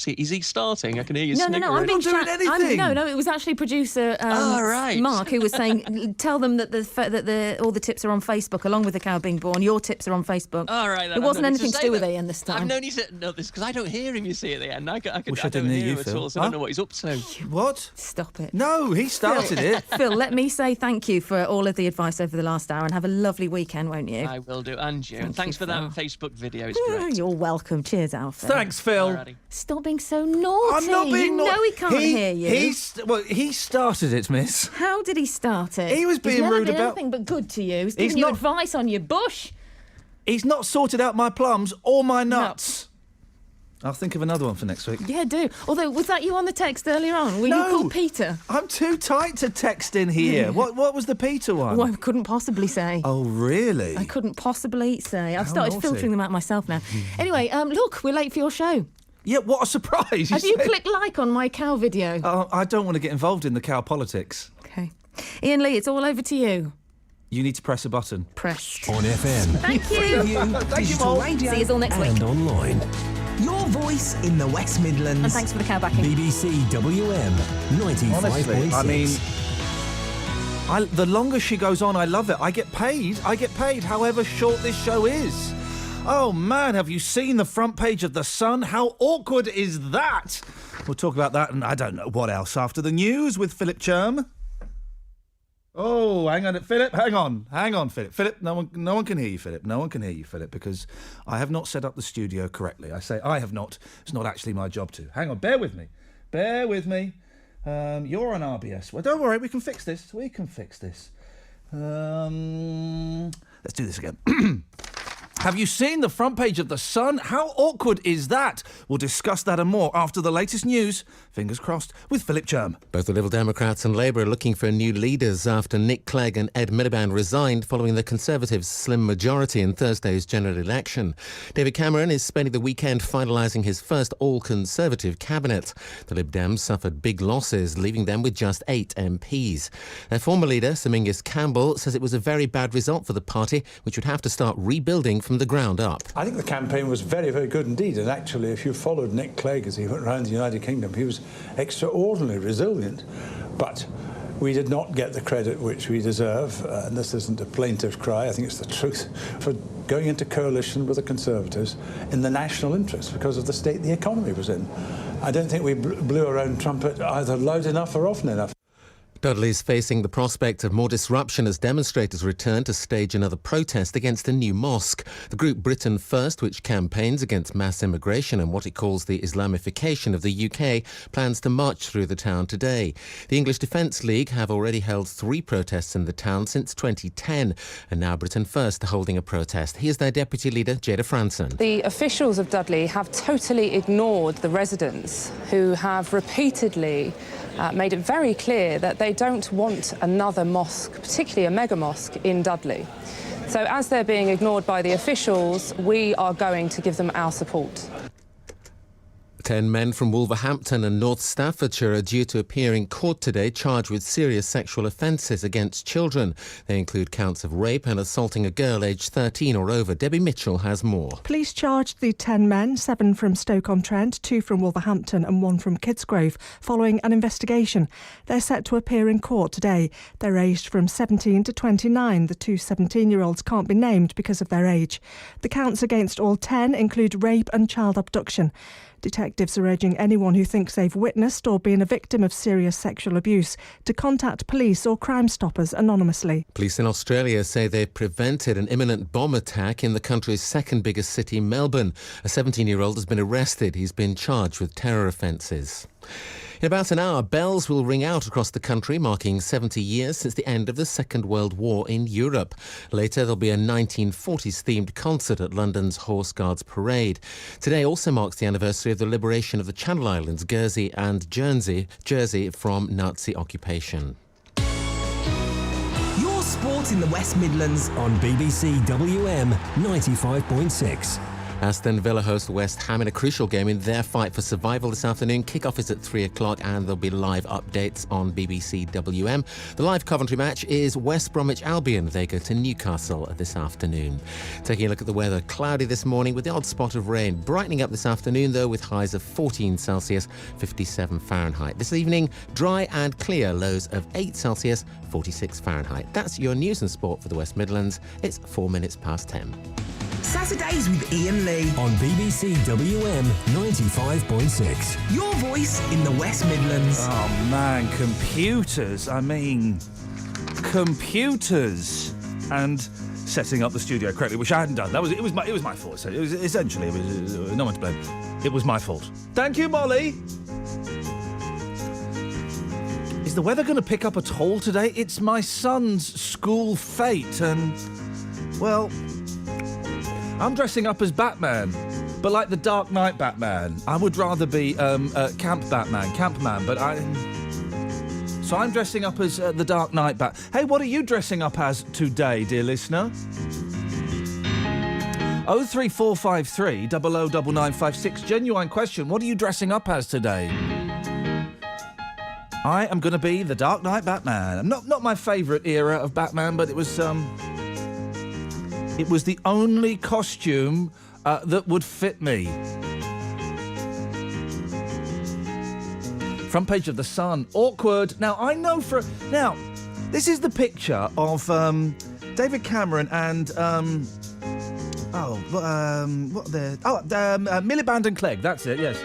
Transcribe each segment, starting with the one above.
Is he starting? I can hear you No, sniggering. I'm not doing anything. No, it was actually producer right. Mark who was saying, tell them that all the tips are on Facebook, along with the cow being born. Your tips are on Facebook. All right. It wasn't anything to do with Iain this time. I've no need to know this because I don't hear him, you see, at the end. I don't didn't hear hear you, him at Phil. all, so I don't know what he's up to. What? Stop it. No, he started it. Phil, let me say thank you for all of the advice over the last hour, and have a lovely weekend, won't you? I will do, and you. And thanks for that Facebook video. It's Oh, great. you're welcome. Cheers, Alfie. Thanks, Phil. Alrighty. Stop being so naughty. I'm not being naughty. No, he can't hear you. He started it, miss. How did he start it? He was being He's never rude been about... anything but good to you. He's He's giving you not- advice on your bush. He's not sorted out my plums or my nuts. I'll think of another one for next week. Yeah, do. Although, was that you on the text earlier on? Were you called Peter? I'm too tight to text in here. What was the Peter one? Well, I couldn't possibly say. Oh, really? I couldn't possibly say. I've How started naughty. filtering them out myself now. Anyway, look, we're late for your show. Yeah, what a surprise. Have you said- clicked like on my cow video? I don't want to get involved in the cow politics. Okay. Iain Lee, it's all over to you. You need to press a button. Pressed. On FM. Thank you. Thank you, digital Mole. radio, See you all next week. and online. Your voice in the West Midlands. And thanks for the cow backing. BBC WM 95.6. Honestly, I mean, the longer she goes on, I love it. I get paid, however short this show is. Oh, man, have you seen the front page of The Sun? How awkward is that? We'll talk about that and I don't know what else after the news with Philip Churm. Oh, hang on, Philip. Hang on, Philip. Philip, no one can hear you, Philip. No one can hear you, Philip, because I have not set up the studio correctly. I say I have not. It's not actually my job to. Hang on, bear with me. You're on RBS. Well, don't worry, we can fix this. Let's do this again. Have you seen the front page of The Sun? How awkward is that? We'll discuss that and more after the latest news. Fingers crossed, with Philip Churm. Both the Liberal Democrats and Labour are looking for new leaders after Nick Clegg and Ed Miliband resigned following the Conservatives' slim majority in Thursday's general election. David Cameron is spending the weekend finalising his first all-Conservative cabinet. The Lib Dems suffered big losses, leaving them with just 8 MPs. Their former leader, Sir Mingus Campbell, says it was a very bad result for the party, which would have to start rebuilding from the ground up. I think the campaign was very, very good indeed. And actually, if you followed Nick Clegg as he went around the United Kingdom, he was extraordinarily resilient. But we did not get the credit which we deserve. And this isn't a plaintive cry, I think it's the truth, for going into coalition with the Conservatives in the national interest because of the state the economy was in. I don't think we blew our own trumpet either loud enough or often enough. Dudley's facing the prospect of more disruption as demonstrators return to stage another protest against a new mosque. The group Britain First, which campaigns against mass immigration and what it calls the Islamification of the UK, plans to march through the town today. The English Defence League have already held 3 protests in the town since 2010, and now Britain First are holding a protest. Here's their deputy leader, Jada Franson. The officials of Dudley have totally ignored the residents who have repeatedly made it very clear that they don't want another mosque, particularly a mega mosque, in Dudley. So as they're being ignored by the officials, we are going to give them our support. 10 men from Wolverhampton and North Staffordshire are due to appear in court today charged with serious sexual offences against children. They include counts of rape and assaulting a girl aged 13 or over. Debbie Mitchell has more. Police charged the 10 men, 7 from Stoke-on-Trent, 2 from Wolverhampton and 1 from Kidsgrove, following an investigation. They're set to appear in court today. They're aged from 17 to 29. The 2 17-year-olds can't be named because of their age. The counts against all 10 include rape and child abduction. Detectives are urging anyone who thinks they've witnessed or been a victim of serious sexual abuse to contact police or Crime Stoppers anonymously. Police in Australia say they've prevented an imminent bomb attack in the country's second biggest city, Melbourne. A 17-year-old has been arrested. He's been charged with terror offences. In about an hour, bells will ring out across the country, marking 70 years since the end of the Second World War in Europe. Later, there'll be a 1940s-themed concert at London's Horse Guards Parade. Today also marks the anniversary of the liberation of the Channel Islands, Guernsey and Jersey from Nazi occupation. Your sport in the West Midlands On BBC WM 95.6. Aston Villa host West Ham in a crucial game in their fight for survival this afternoon. Kick-off is at 3 o'clock and there'll be live updates on BBC WM. The live Coventry match is West Bromwich Albion. They go to Newcastle this afternoon. Taking a look at the weather, cloudy this morning with the odd spot of rain. Brightening up this afternoon, though, with highs of 14 Celsius, 57 Fahrenheit. This evening, dry and clear, lows of 8 Celsius, 46 Fahrenheit. That's your news and sport for the West Midlands. It's 4 minutes past 10. Saturdays with Iain Lee. On BBC WM 95.6. Your voice in the West Midlands. Oh man, computers. I mean, computers. And setting up the studio correctly, which I hadn't done. It was my fault. So it was essentially no one to blame. It was my fault. Thank you, Molly. Is the weather going to pick up at all today? It's my son's school fete, and well, I'm dressing up as Batman, but like the Dark Knight Batman. I would rather be Camp Man, but so I'm dressing up as the Dark Knight Bat. Hey, what are you dressing up as today, dear listener? 03453 009956. Genuine question. What are you dressing up as today? I am going to be the Dark Knight Batman. Not my favourite era of Batman, but it was the only costume that would fit me. Front page of The Sun. Awkward. Now, I know Now, this is the picture of David Cameron and... Miliband and Clegg. That's it, yes.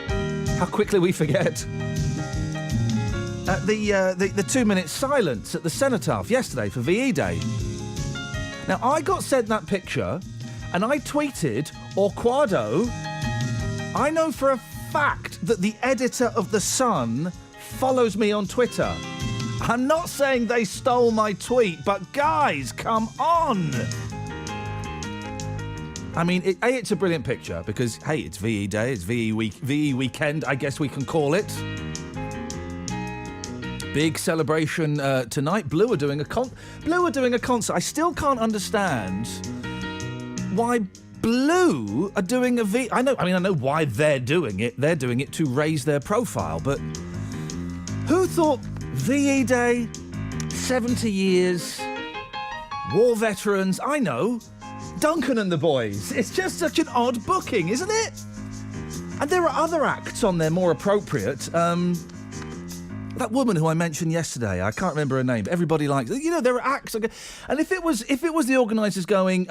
How quickly we forget. The 2-minute silence at the Cenotaph yesterday for VE Day. Now, I got sent that picture, and I tweeted, Orquado, I know for a fact that the editor of The Sun follows me on Twitter. I'm not saying they stole my tweet, but guys, come on! I mean, it's a brilliant picture, because, hey, it's VE Day, it's VE Weekend, I guess we can call it. Big celebration tonight. Blue are doing a concert. I still can't understand why Blue are doing a I know why they're doing it. They're doing it to raise their profile. But who thought VE Day, 70 years, war veterans? I know, Duncan and the boys. It's just such an odd booking, isn't it? And there are other acts on there more appropriate. That woman who I mentioned yesterday, I can't remember her name, but everybody likes it. You know, there are acts. And if it was the organisers going,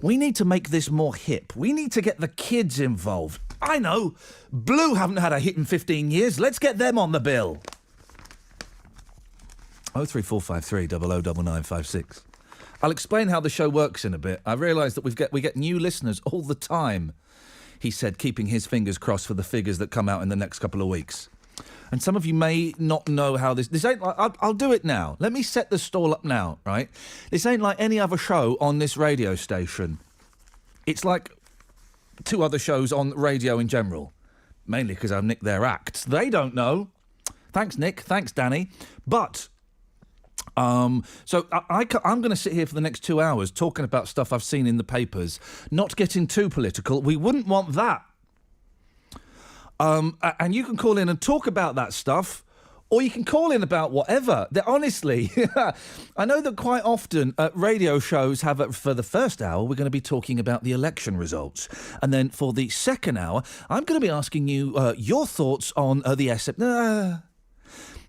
we need to make this more hip. We need to get the kids involved. I know. Blue haven't had a hit in 15 years. Let's get them on the bill. 03453 009956. I'll explain how the show works in a bit. I realise that we get new listeners all the time, he said, keeping his fingers crossed for the figures that come out in the next couple of weeks. And some of you may not know how this ain't like... I'll do it now. Let me set the stall up now, right? This ain't like any other show on this radio station. It's like 2 other shows on radio in general. Mainly because I've nicked their acts. They don't know. Thanks, Nick. Thanks, Danny. But... So I'm going to sit here for the next 2 hours talking about stuff I've seen in the papers. Not getting too political. We wouldn't want that. And you can call in and talk about that stuff, or you can call in about whatever. Honestly, I know that quite often radio shows have, for the first hour, we're going to be talking about the election results. And then for the second hour, I'm going to be asking you your thoughts on the SF.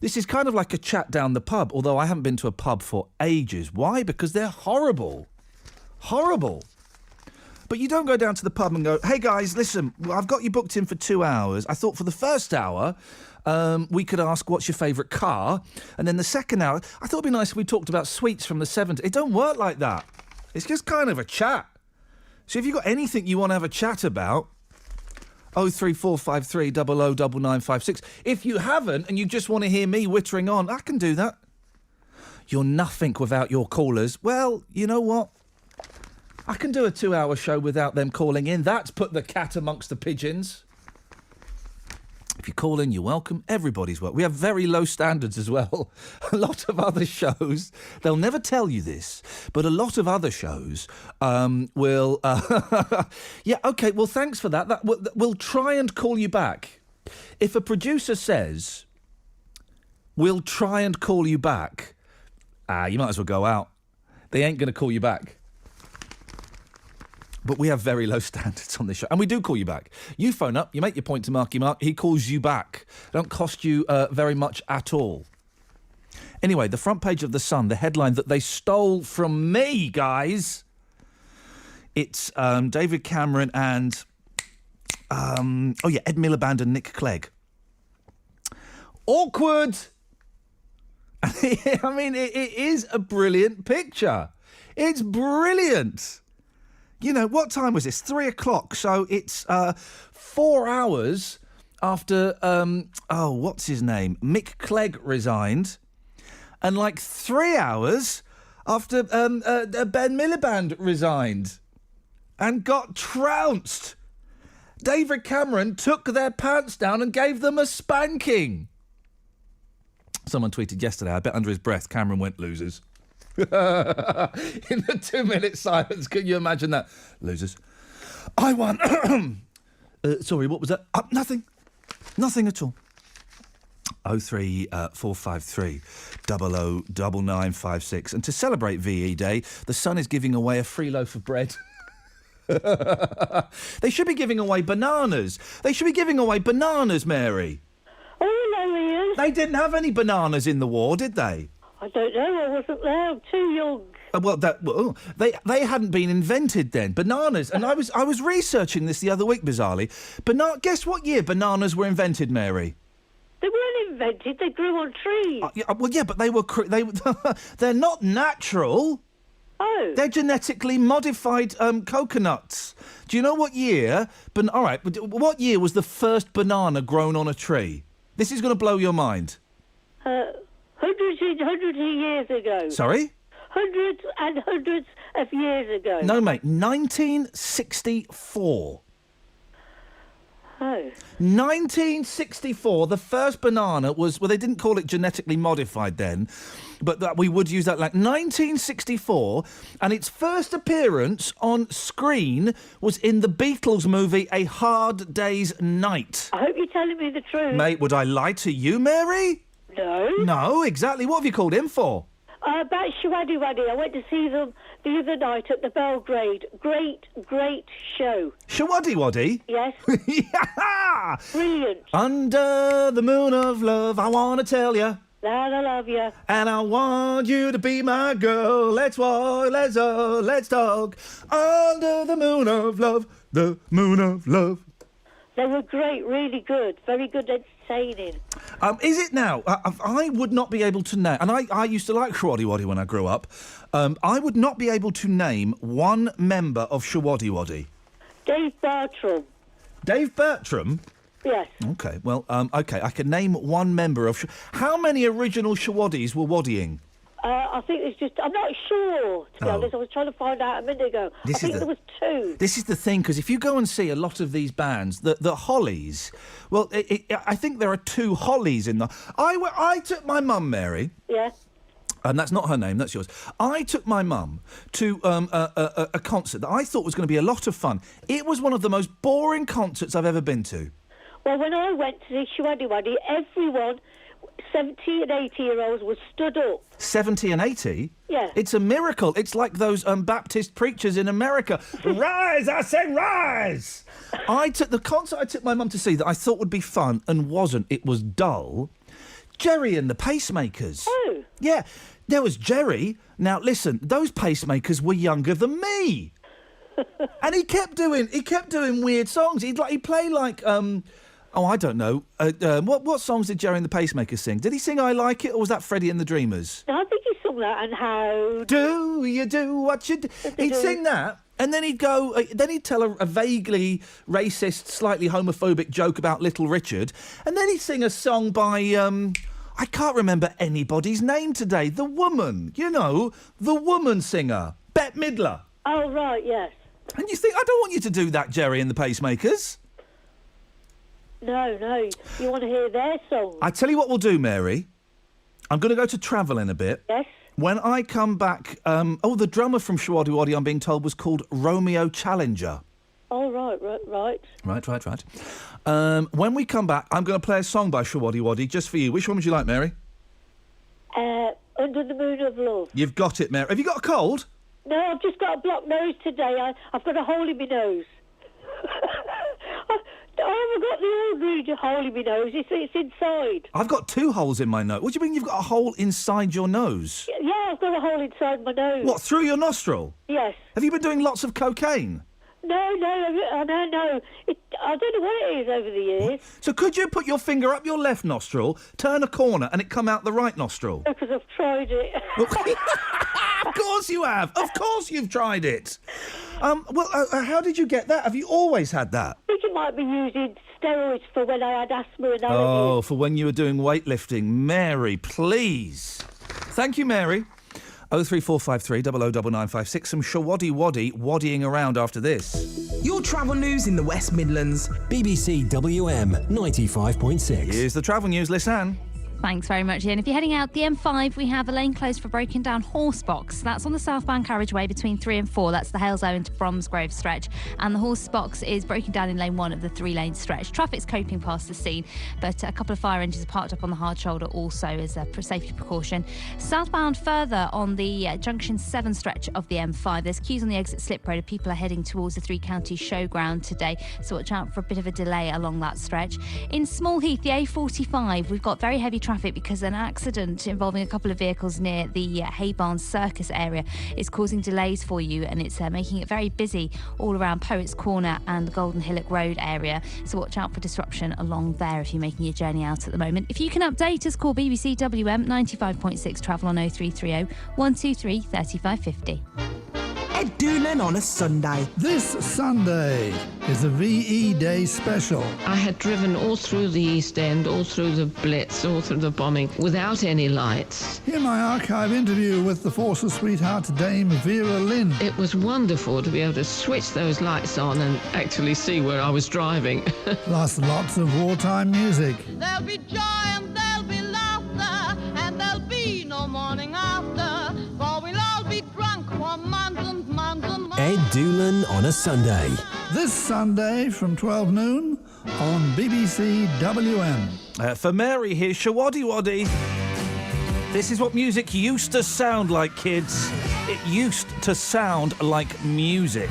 This is kind of like a chat down the pub, although I haven't been to a pub for ages. Why? Because they're horrible. Horrible. But you don't go down to the pub and go, hey, guys, listen, I've got you booked in for 2 hours. I thought for the first hour, we could ask what's your favourite car. And then the second hour, I thought it'd be nice if we talked about sweets from the 70s. It don't work like that. It's just kind of a chat. So if you've got anything you want to have a chat about, 03453 009956. If you haven't and you just want to hear me wittering on, I can do that. You're nothing without your callers. Well, you know what? I can do a 2-hour show without them calling in. That's put the cat amongst the pigeons. If If you call in, you're welcome. Everybody's welcome. We have very low standards as well. A lot of other shows, they'll never tell you this, but a lot of other shows will... yeah, OK, well, thanks for that. We'll try and call you back. If a producer says, we'll try and call you back, you might as well go out. They ain't going to call you back. But we have very low standards on this show. And we do call you back. You phone up, you make your point to Marky Mark, he calls you back. It don't cost you very much at all. Anyway, the front page of The Sun, the headline that they stole from me, guys. It's David Cameron and... Ed Miliband and Nick Clegg. Awkward! I mean, it is a brilliant picture. It's brilliant. You know, what time was this? 3 o'clock. So it's 4 hours after, what's his name? Mick Clegg resigned. And like 3 hours after Ben Miliband resigned and got trounced. David Cameron took their pants down and gave them a spanking. Someone tweeted yesterday, I bet under his breath, Cameron went, losers. In the 2-minute silence, can you imagine that? Losers. I won. Sorry, what was that? Nothing. Nothing at all. 03453 009956. And to celebrate VE Day, The Sun is giving away a free loaf of bread. They should be giving away bananas. They should be giving away bananas, Mary. Oh, hello, Ian. They didn't have any bananas in the war, did they? I don't know. I wasn't there. I'm too young. They hadn't been invented then. Bananas, and I was researching this the other week, bizarrely. Guess what year bananas were invented, Mary? They weren't invented. They grew on trees. But they were. They're not natural. Oh. They're genetically modified coconuts. Do you know what year? All right. What year was the first banana grown on a tree? This is going to blow your mind. Hundreds of years ago. Sorry? Hundreds and hundreds of years ago. No, mate. 1964. Oh. 1964, the first banana was... Well, they didn't call it genetically modified then, but we would use that. Like 1964, and its first appearance on screen was in the Beatles movie A Hard Day's Night. I hope you're telling me the truth. Mate, would I lie to you, Mary? No. No, exactly. What have you called him for? About Shwaddy Waddy. I went to see them the other night at the Belgrade. Great show. Shwaddy Waddy? Yes. Yeah! Brilliant. Under the moon of love, I want to tell you. That I love you. And I want you to be my girl. Let's walk, let's talk. Under the moon of love, the moon of love. They were great, really good. Very good entertaining. Is it now? I would not be able to name... And I used to like Shwaddy Waddy when I grew up. I would not be able to name one member of Shwaddy Waddy. Dave Bartram. Dave Bertram? Yes. OK, well, OK, I can name one member of... How many original Shwaddys were waddying? I think it's just... I'm not sure, to be honest. I was trying to find out a minute ago. I think there was 2. This is the thing, because if you go and see a lot of these bands, the Hollies... Well, I think there are 2 Hollies in the... I took my mum, Mary... Yeah. And that's not her name, that's yours. I took my mum to a concert that I thought was going to be a lot of fun. It was one of the most boring concerts I've ever been to. Well, when I went to see Shwaddy Waddy, everyone... 70 and 80-year-olds were stood up. 70 and 80? Yeah. It's a miracle. It's like those Baptist preachers in America. Rise, I say rise! The concert I took my mum to see that I thought would be fun and wasn't. It was dull. Jerry and the Pacemakers. Oh. Yeah, there was Jerry. Now, listen, those Pacemakers were younger than me. And he kept doing weird songs. He'd play like... I don't know. What songs did Jerry and the Pacemakers sing? Did he sing I Like It, or was that Freddie and the Dreamers? No, I think he sung that, and how... Do you do what you do? He'd sing that, and then he'd go... then he'd tell a vaguely racist, slightly homophobic joke about Little Richard, and then he'd sing a song by... I can't remember anybody's name today. The woman, the woman singer. Bette Midler. Oh, right, yes. And you think, I don't want you to do that, Jerry and the Pacemakers. No. You want to hear their song? I tell you what we'll do, Mary. I'm going to go to travel in a bit. Yes. When I come back, the drummer from Shawaddy Waddy, I'm being told, was called Romeo Challenger. Oh, right. Right. When we come back, I'm going to play a song by Shawaddy Waddy just for you. Which one would you like, Mary? Under the Moon of Love. You've got it, Mary. Have you got a cold? No, I've just got a blocked nose today. I've got a hole in my nose. I haven't got the ordinary hole in my nose. It's inside. I've got 2 holes in my nose. What do you mean you've got a hole inside your nose? Yeah, I've got a hole inside my nose. What, through your nostril? Yes. Have you been doing lots of cocaine? No. I don't know what it is over the years. So could you put your finger up your left nostril, turn a corner, and it come out the right nostril? Because I've tried it. Of course you have. Of course you've tried it. How did you get that? Have you always had that? I think it might be using steroids for when I had asthma and allergies. Oh, for when you were doing weightlifting. Mary, please. Thank you, Mary. 03453 009956. Some Shawaddy Waddy waddying around after this. Your travel news in the West Midlands. BBC WM 95.6. Here's the travel news, Lisanne. Thanks very much, Iain. If you're heading out the M5, we have a lane closed for broken down horse box. That's on the southbound carriageway between 3 and 4. That's the Halesoe to Bromsgrove stretch. And the horse box is broken down in lane 1 of the 3-lane stretch. Traffic's coping past the scene, but a couple of fire engines are parked up on the hard shoulder also as a safety precaution. Southbound further on the junction 7 stretch of the M5, there's queues on the exit slip road. People are heading towards the 3 County Showground today, so watch out for a bit of a delay along that stretch. In Small Heath, the A45, we've got very heavy traffic because an accident involving a couple of vehicles near the Haybarn Circus area is causing delays for you, and it's making it very busy all around Poets Corner and the Golden Hillock Road area, so watch out for disruption along there if you're making your journey out at the moment. If you can update us, call BBC WM 95.6 travel on 0330 123 3550. Ed Doolan on a Sunday. This Sunday is a VE Day special. I had driven all through the East End, all through the Blitz, all through the bombing, without any lights. Hear my archive interview with the Forces sweetheart Dame Vera Lynn. It was wonderful to be able to switch those lights on and actually see where I was driving. Plus lots of wartime music. There'll be joy and there'll be laughter, and there'll be no morning after, for we'll all be drunk for months and months and months. Ed Doolan on a Sunday. This Sunday from 12 noon on BBC WM. For Mary, here's Shawaddy Waddy. This is what music used to sound like, kids. It used to sound like music.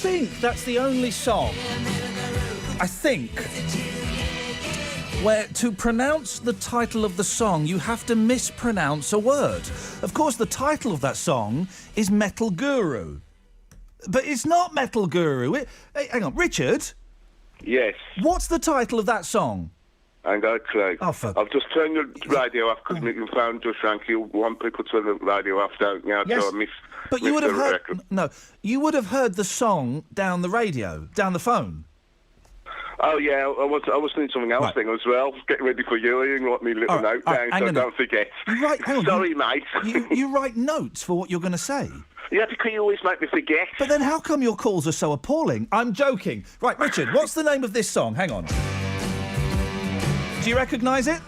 think that's the only song, I think, where to pronounce the title of the song, you have to mispronounce a word. Of course, the title of that song is Metal Guru. But it's not Metal Guru. Hey, hang on, Richard? Yes. What's the title of that song? I ain't got a clue. Oh, fuck. I've just turned the radio off because my phone just rang. You want people to turn the radio off, don't you? Yes. So I But you would have heard... No, you would have heard the song down the radio, down the phone. Oh, yeah, I was doing something else then as well. Getting ready for you, and got me little note down so don't forget. Sorry, mate. You write notes for what you're going to say? Yeah, because you always make me forget. But then how come your calls are so appalling? I'm joking. Right, Richard, what's the name of this song? Hang on. Do you recognise it?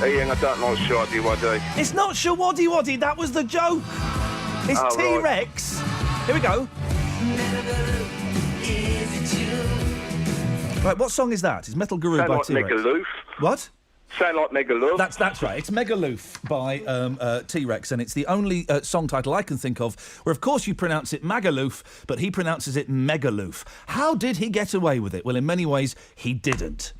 Iain, I don't know Shoddy Waddy. It's not Shawaddy Waddy, that was the joke. It's T-Rex. Right. Here we go. Right, what song is that? It's Metal Guru by Sound like T-Rex. Megaloof. What? Sound like Megaloof. That's right. It's Megaloof by T-Rex, and it's the only song title I can think of where, of course, you pronounce it Magaloof, but he pronounces it Megaloof. How did he get away with it? Well, in many ways, he didn't.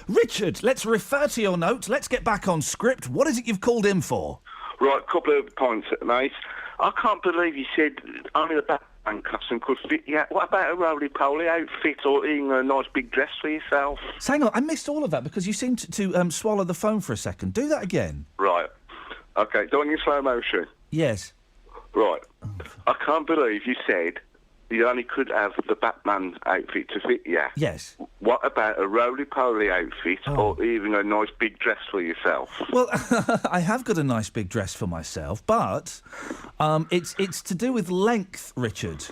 Richard, let's refer to your note. Let's get back on script. What is it you've called in for? Right, a couple of points, mate. I can't believe you said only the Batman costume could fit you. What about a roly-poly outfit or eating a nice big dress for yourself? So hang on, I missed all of that because you seemed to swallow the phone for a second. Do that again. Right. OK, do it in slow motion. Yes. Right. I can't believe you said you only could have the Batman outfit to fit you. Yes. What about a roly-poly outfit or even a nice big dress for yourself? Well, I have got a nice big dress for myself, but it's to do with length, Richard.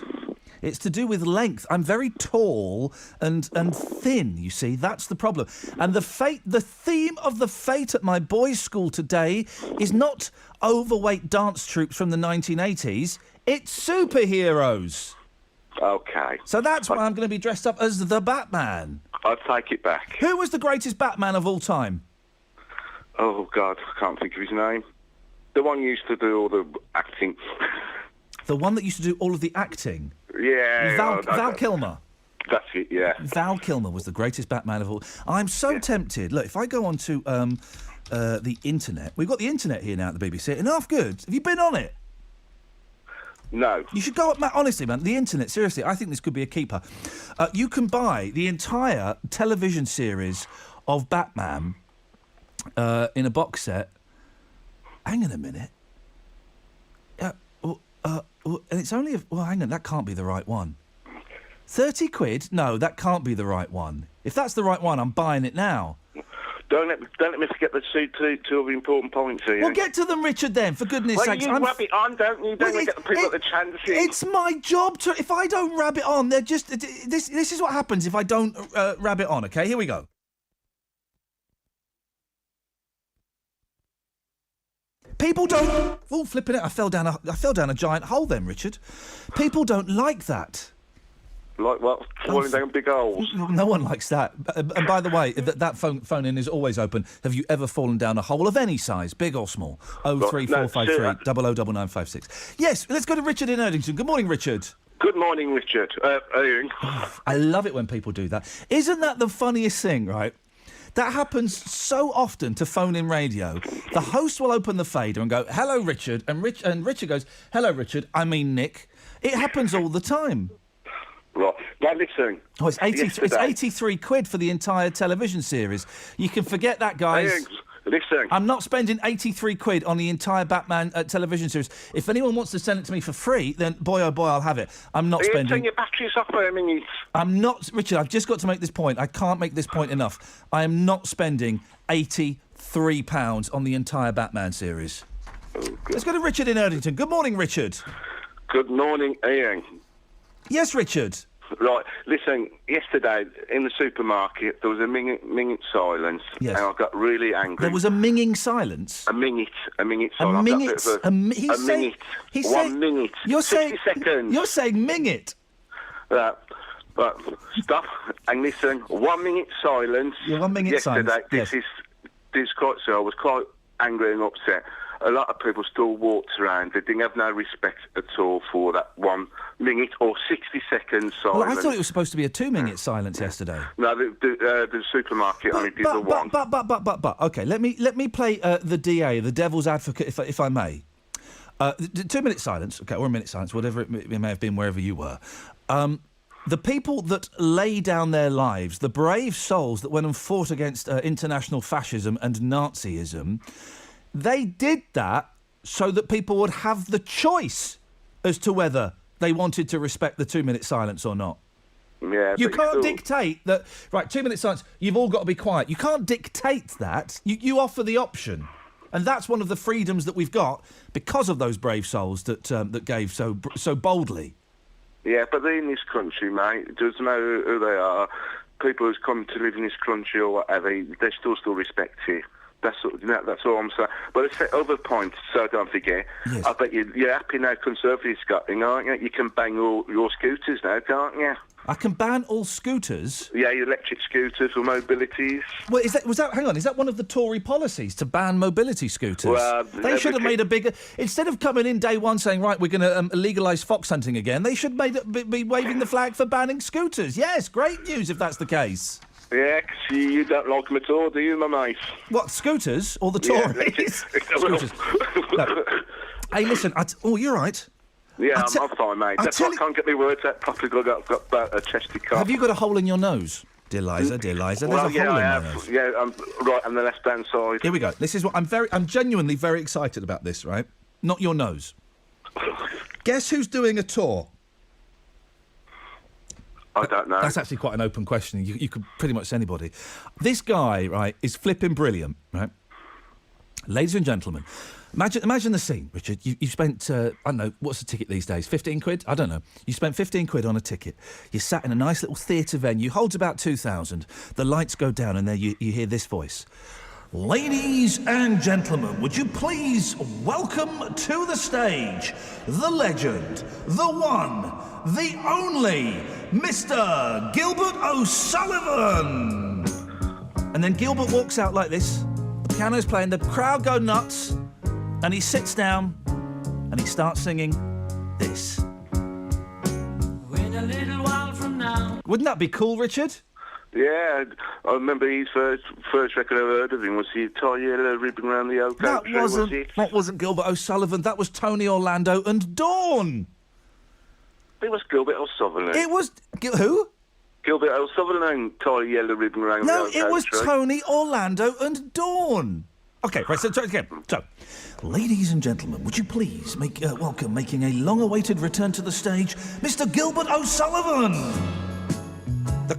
It's to do with length. I'm very tall and thin, you see. That's the problem. And the theme of the fete at my boys' school today is not overweight dance troupes from the 1980s. It's superheroes. OK. So that's why I'm going to be dressed up as the Batman. I'll take it back. Who was the greatest Batman of all time? Oh, God, I can't think of his name. The one who used to do all the acting. The one that used to do all of the acting? Yeah. Val Kilmer. That's it, yeah. Val Kilmer was the greatest Batman of all. I'm so tempted. Look, if I go onto the internet, we've got the internet here now at the BBC. Enough good. Have you been on it? No. You should go up, honestly, man, the internet, seriously, I think this could be a keeper. You can buy the entire television series of Batman in a box set. Hang on a minute. And it's only... Well, hang on, that can't be the right one. 30 quid? No, that can't be the right one. If that's the right one, I'm buying it now. Don't let me forget the two of the important points here. Well, get to them, Richard, then, for goodness sakes. You rub it on, don't you? Don't get the people at the chance. It's my job to... If I don't rab it on, they're just... This is what happens if I don't rab it on, OK? Here we go. People don't... Oh, flipping it. I fell down a giant hole then, Richard. People don't like that. Like what? Falling down big holes? No one likes that. And by the way, that phone in is always open. Have you ever fallen down a hole of any size, big or small? 03453 009956. Yes, let's go to Richard in Erdington. Good morning, Richard. Good morning, Richard. Iain. I love it when people do that. Isn't that the funniest thing, right? That happens so often to phone-in radio. The host will open the fader and go, hello, Richard. And Richard goes, hello, Richard. I mean, Nick. It happens all the time. Right. Now, listen. Oh, it's 83 quid for the entire television series. You can forget that, guys. Iain, listen. I'm not spending 83 quid on the entire Batman television series. If anyone wants to send it to me for free, then boy, oh boy, I'll have it. I'm not spending... Turn your batteries off for a minute. I'm not... Richard, I've just got to make this point. I can't make this point enough. I am not spending £83 on the entire Batman series. Oh, let's go to Richard in Erdington. Good morning, Richard. Good morning, Iain. Yes, Richard. Right, listen, yesterday in the supermarket there was a minute silence, yes. And I got really angry. There was a minging silence? A minute silence. A minute? One minute. You're 60 seconds. You're saying ming it. But stop and listen. 1 minute silence. Yeah, 1 minute yesterday. silence. This is quite so. I was quite angry and upset. a lot of people still walked around. They didn't have no respect at all for that 1 minute or 60 seconds silence. Well, I thought it was supposed to be a 2-minute silence yesterday. No, the supermarket only did the one. But, okay, let me play the DA, the devil's advocate, if I may. 2-minute silence, okay, or a minute silence, whatever it may have been wherever you were. The people that lay down their lives, the brave souls that went and fought against international fascism and Nazism, they did that so that people would have the choice as to whether they wanted to respect the 2-minute silence or not. Yeah, you can't dictate that, right, 2-minute silence, you've all got to be quiet. You can't dictate that. You offer the option. And that's one of the freedoms that we've got because of those brave souls that gave so boldly. Yeah, but they're in this country, mate. It doesn't matter who they are. People who's come to live in this country or whatever, they still respect it. That's all I'm saying. But let's say other points, so don't forget. Yes. I bet you're happy now Conservatives got thing, aren't you? You can bang all your scooters now, can't you? I can ban all scooters? Yeah, electric scooters or mobilities. Well, hang on, is that one of the Tory policies, to ban mobility scooters? Well, they should have made a bigger... Instead of coming in day one saying, right, we're going to legalise fox hunting again, they should be waving the flag for banning scooters. Yes, great news if that's the case. Yeah, 'cause you don't like them at all, do you, my mate? What, scooters? Or the Tories? Yeah, scooters. No. Hey, listen, you're right. Yeah, I'm fine, mate. That's why I can't get my words out properly because I've got a chesty cough. Have you got a hole in your nose? Dear Liza, there's a hole in my nose. Yeah, I'm right on the left-hand side. Here we go. This is what I'm genuinely very excited about this, right? Not your nose. Guess who's doing a tour? I don't know. That's actually quite an open question. You could pretty much say anybody. This guy, right, is flipping brilliant, right? Ladies and gentlemen, imagine the scene, Richard. You spent, I don't know, what's the ticket these days? 15 quid? I don't know. You spent 15 quid on a ticket. You're sat in a nice little theatre venue, holds about 2,000. The lights go down and there you hear this voice. Ladies and gentlemen, would you please welcome to the stage the legend, the one, the only, Mr. Gilbert O'Sullivan. And then Gilbert walks out like this. The piano's playing, the crowd go nuts, and he sits down and he starts singing this. When a little while from now. Wouldn't that be cool, Richard? Yeah, I remember his first record I heard of him was the Tie Yellow Ribbon Round the Oak Tree, That wasn't Gilbert O'Sullivan, that was Tony Orlando and Dawn. It was Gilbert O'Sullivan. It was... Who? Gilbert O'Sullivan and Tie Yellow Ribbon Round the Oak Tree. No, it was Tony Orlando and Dawn. OK, right, so again. So, ladies and gentlemen, would you please welcome, making a long-awaited return to the stage, Mr. Gilbert O'Sullivan. The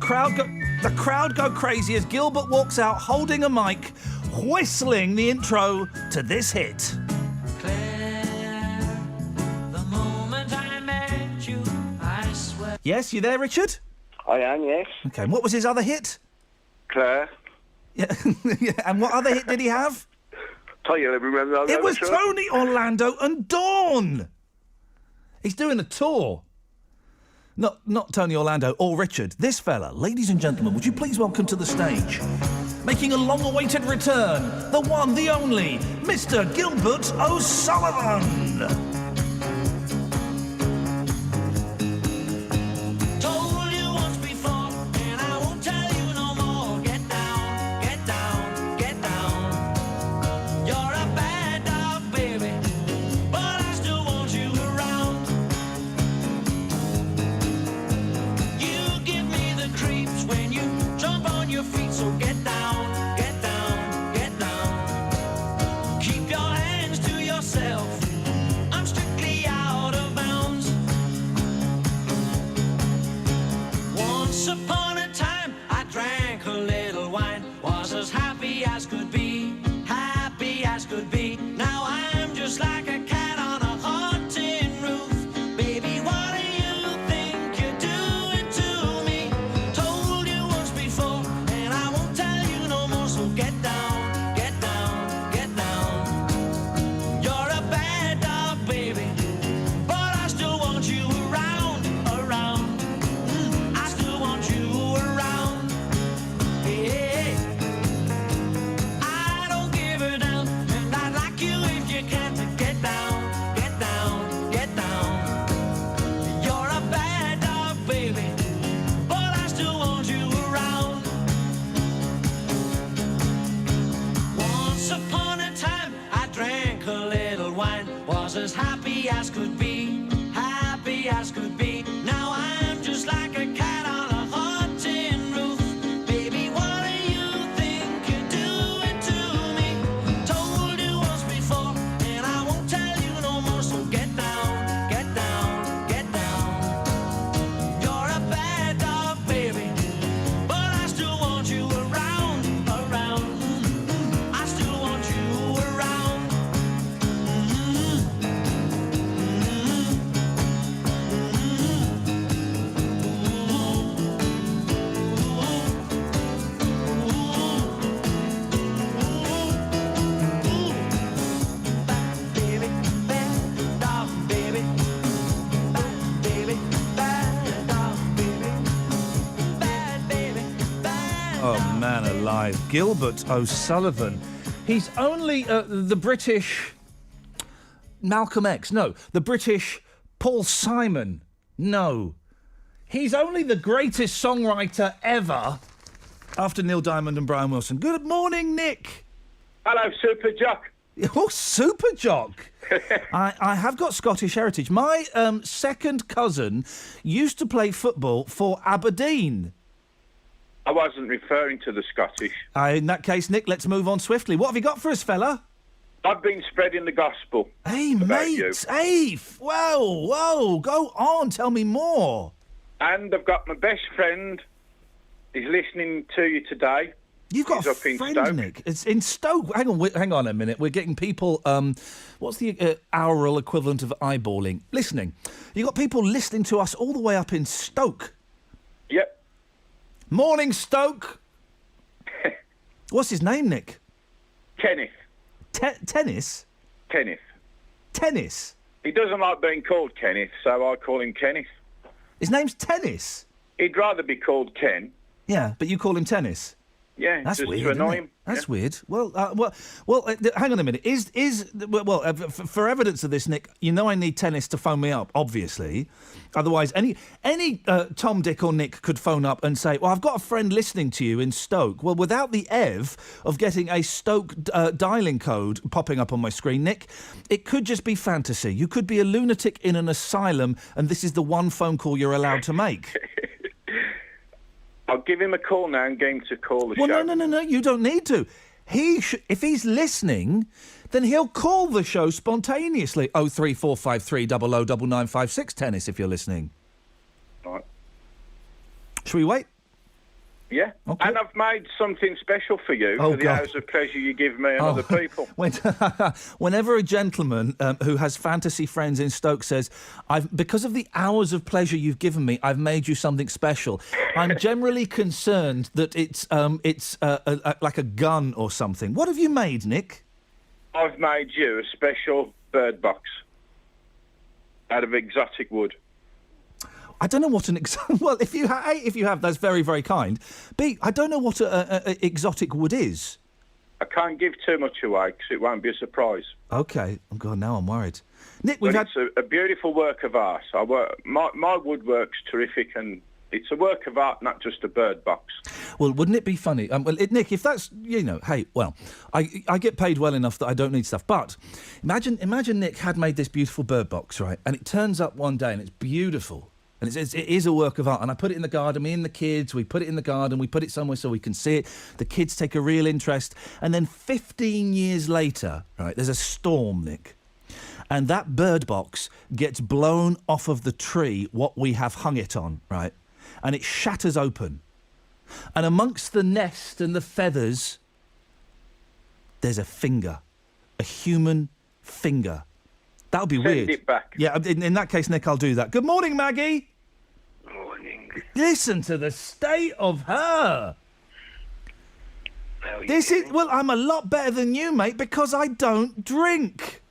crowd go crazy as Gilbert walks out holding a mic, whistling the intro to this hit. Claire, the moment I met you, I swear. Yes, you there, Richard? I am, yes. OK, and what was his other hit? Claire. Yeah, yeah. And what other hit did he have? It was Tony Orlando and Dawn. He's doing a tour. Not Tony Orlando or Richard. This fella. Ladies and gentlemen, would you please welcome to the stage, making a long-awaited return, the one, the only, Mr. Gilbert O'Sullivan. Upon a time I drank a little wine, was as happy as could be, happy as could be. Now I'm just like a cat on a hot tin roof. Baby, what do you think you're doing to me? Told you once before, and I won't tell as happy as could be, happy as could be. Now I'm just like a cat on a hot tin roof. Baby, what do you think you're doing to me? Told you once before, and I won't tell you no more. So get down, get down, get down. You're a bad dog, baby, but I still want you around, around. I still want you around. Baby, bad dog, baby. Bad baby, bad dog, baby. Bad baby, bad. Oh, man alive. Gilbert O'Sullivan. He's only the British Malcolm X. No, the British Paul Simon. No. He's only the greatest songwriter ever after Neil Diamond and Brian Wilson. Good morning, Nick. Hello, Super Jock. Oh, Super Jock. I have got Scottish heritage. My second cousin used to play football for Aberdeen. I wasn't referring to the Scottish. In that case, Nick, let's move on swiftly. What have you got for us, fella? I've been spreading the gospel. Hey, about mate. you. Hey, whoa. Go on. Tell me more. And I've got my best friend. He's listening to you today. You've got He's a up in friend, Stoke. Nick. It's in Stoke. Hang on a minute. We're getting people. What's the aural equivalent of eyeballing? Listening. You got people listening to us all the way up in Stoke. Yep. Morning, Stoke. What's his name, Nick? Kenneth. Tennis. Kenneth. Tennis. He doesn't like being called Kenneth, so I call him Kenneth. His name's Tennis. He'd rather be called Ken. Yeah, but you call him Tennis. Yeah, That's just weird. to annoy isn't it? him. That's weird. Well, hang on a minute. For evidence of this, Nick, you know I need Tennis to phone me up, obviously. Otherwise, any Tom, Dick, or Nick could phone up and say, "Well, I've got a friend listening to you in Stoke." Well, without the ev of getting a Stoke dialing code popping up on my screen, Nick, it could just be fantasy. You could be a lunatic in an asylum, and this is the one phone call you're allowed to make. I'll give him a call now and get him to call the show. Well, no, you don't need to. If he's listening, then he'll call the show spontaneously. 03453 009956 Tennis, if you're listening. Right. Shall we wait? Yeah. Okay. And I've made something special for you for the God. hours of pleasure you give me and other people. Whenever a gentleman who has fantasy friends in Stoke says, because of the hours of pleasure you've given me, I've made you something special, I'm generally concerned that it's like a gun or something. What have you made, Nick? I've made you a special bird box out of exotic wood. I don't know what an well, if you have, that's very, very kind. B, I don't know what a exotic wood is. I can't give too much away because it won't be a surprise. Okay. Oh God, now I'm worried. Nick, It's a beautiful work of art. My woodwork's terrific, and it's a work of art, not just a bird box. Well, wouldn't it be funny? Nick, if that's, hey, well, I get paid well enough that I don't need stuff. But imagine Nick had made this beautiful bird box, right? And it turns up one day and it's beautiful. And it is a work of art. And I put it in the garden, me and the kids, we put it in the garden, we put it somewhere so we can see it. The kids take a real interest. And then 15 years later, right, there's a storm, Nick. And that bird box gets blown off of the tree, what we have hung it on, right? And it shatters open. And amongst the nest and the feathers, there's a finger. A human finger. That would be weird. Send it back. Yeah, in that case, Nick, I'll do that. Good morning, Maggie. Morning. Listen to the state of her. Well, I'm a lot better than you, mate, because I don't drink.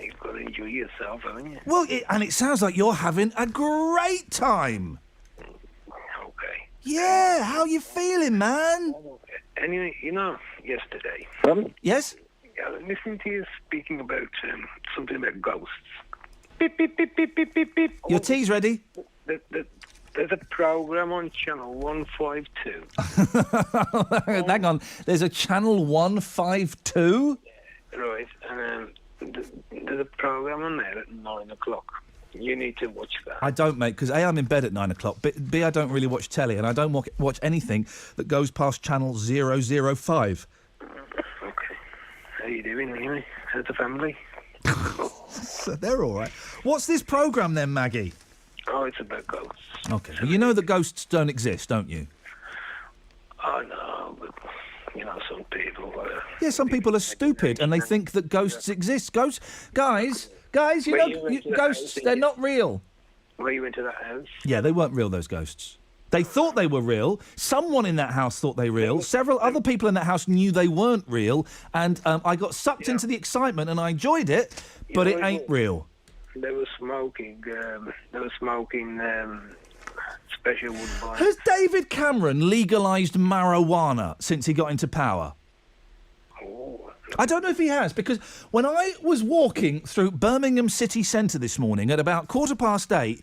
You've got to enjoy yourself, haven't you? Well, and it sounds like you're having a great time. Okay. Yeah, how you feeling, man? Anyway, yesterday. Yes? I was listening to you speaking about something about ghosts. Beep, beep, beep, beep, beep, beep, beep. Your tea's ready? There's a programme on Channel 152. Hang on, there's a Channel 152? Right, and there's a programme on there at 9 o'clock. You need to watch that. I don't, mate, because A, I'm in bed at 9 o'clock, B, I don't really watch telly, and I don't watch anything that goes past channel 005. Okay. How you doing, anyway? How's the family? So they're all right. What's this programme then, Maggie? Oh, it's about ghosts. Okay. Well, you know that ghosts don't exist, don't you? I know, but, some people... Yeah, some people are stupid and they think that ghosts exist. Guys, you know, ghosts, they're not real. Were you into that house? Yeah, they weren't real, those ghosts. They thought they were real. Someone in that house thought they were real. Several other people in that house knew they weren't real. And I got sucked into the excitement and I enjoyed it, but it ain't real. They were smoking. Special wood boy. Has David Cameron legalised marijuana since he got into power? I don't know if he has, because when I was walking through Birmingham city centre this morning at about 8:15,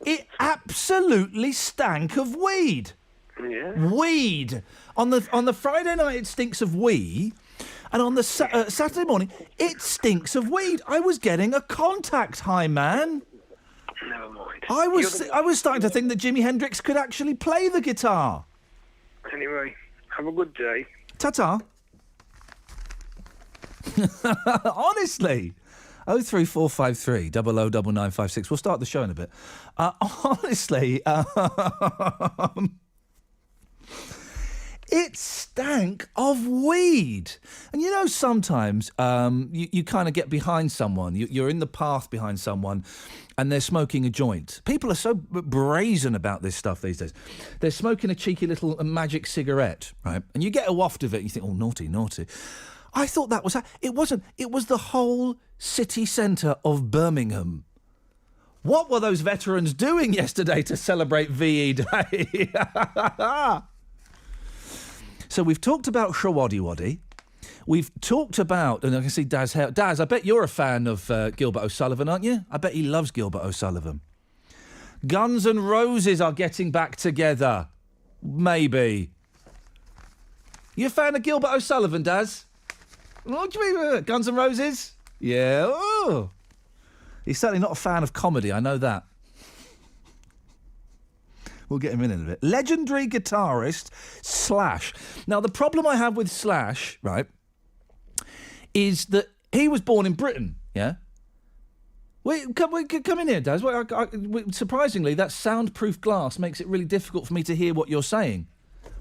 it absolutely stank of weed. Yeah. Weed. On the Friday night, it stinks of wee, and on the Saturday morning, it stinks of weed. I was getting a contact high, man. Never mind. I was starting to think that Jimi Hendrix could actually play the guitar. Anyway, have a good day. Ta-ta. Honestly. 03453 009956. We'll start the show in a bit. Honestly, it stank of weed. And you know, sometimes you kind of get behind someone. You're in the path behind someone and they're smoking a joint. People are so brazen about this stuff these days. They're smoking a cheeky little magic cigarette, right? And you get a waft of it and you think, oh, naughty, naughty. I thought that was... It wasn't. It was the whole city centre of Birmingham. What were those veterans doing yesterday to celebrate VE Day? So we've talked about Shawaddy Waddy. We've talked about... And I can see Daz... Daz, I bet you're a fan of Gilbert O'Sullivan, aren't you? I bet he loves Gilbert O'Sullivan. Guns N' Roses are getting back together. Maybe. You a fan of Gilbert O'Sullivan, Daz? What do you mean? Guns N' Roses? Yeah. Oh. He's certainly not a fan of comedy, I know that. We'll get him in a bit. Legendary guitarist Slash. Now, the problem I have with Slash, right, is that he was born in Britain, yeah? Wait, come in here, Daz. Surprisingly, that soundproof glass makes it really difficult for me to hear what you're saying.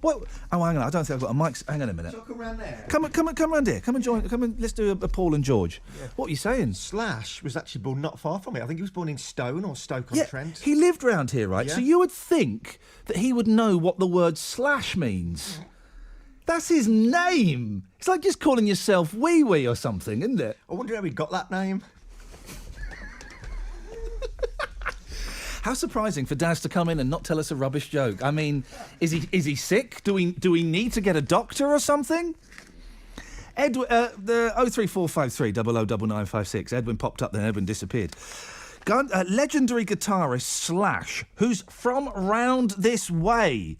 What? Oh, hang on. I don't think I've got a mic. Hang on a minute. Shall I come round there? Come round here. Come and join. Come and let's do a Paul and George. Yeah. What are you saying? Slash was actually born not far from it. I think he was born in Stone or Stoke-on-Trent. He lived round here, right? Yeah. So you would think that he would know what the word slash means. That's his name. It's like just calling yourself Wee Wee or something, isn't it? I wonder how he got that name. How surprising for Daz to come in and not tell us a rubbish joke. I mean, is he sick? Do we need to get a doctor or something? The 03453 009956. Edwin popped up then. Edwin disappeared. Legendary guitarist Slash, who's from round this way,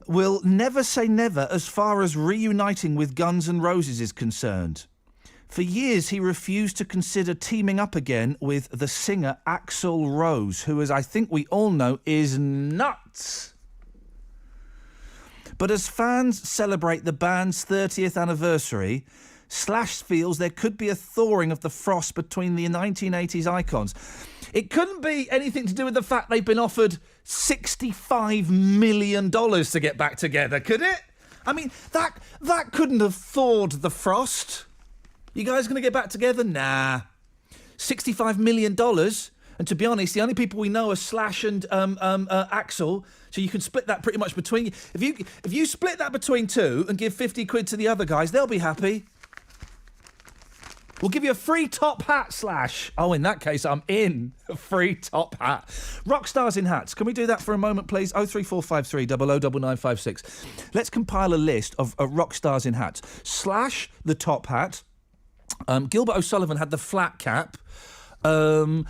will never say never as far as reuniting with Guns N' Roses is concerned. For years, he refused to consider teaming up again with the singer Axl Rose, who, as I think we all know, is nuts. But as fans celebrate the band's 30th anniversary, Slash feels there could be a thawing of the frost between the 1980s icons. It couldn't be anything to do with the fact they've been offered $65 million to get back together, could it? I mean, that couldn't have thawed the frost. You guys going to get back together? Nah. $65 million. And to be honest, the only people we know are Slash and Axl. So you can split that pretty much between you. If you split that between two and give 50 quid to the other guys, they'll be happy. We'll give you a free top hat, Slash. Oh, in that case, I'm in. A free top hat. Rock stars in hats. Can we do that for a moment, please? 03453 009956. Let's compile a list of rock stars in hats. Slash, the top hat. Gilbert O'Sullivan had the flat cap. Jamiroquai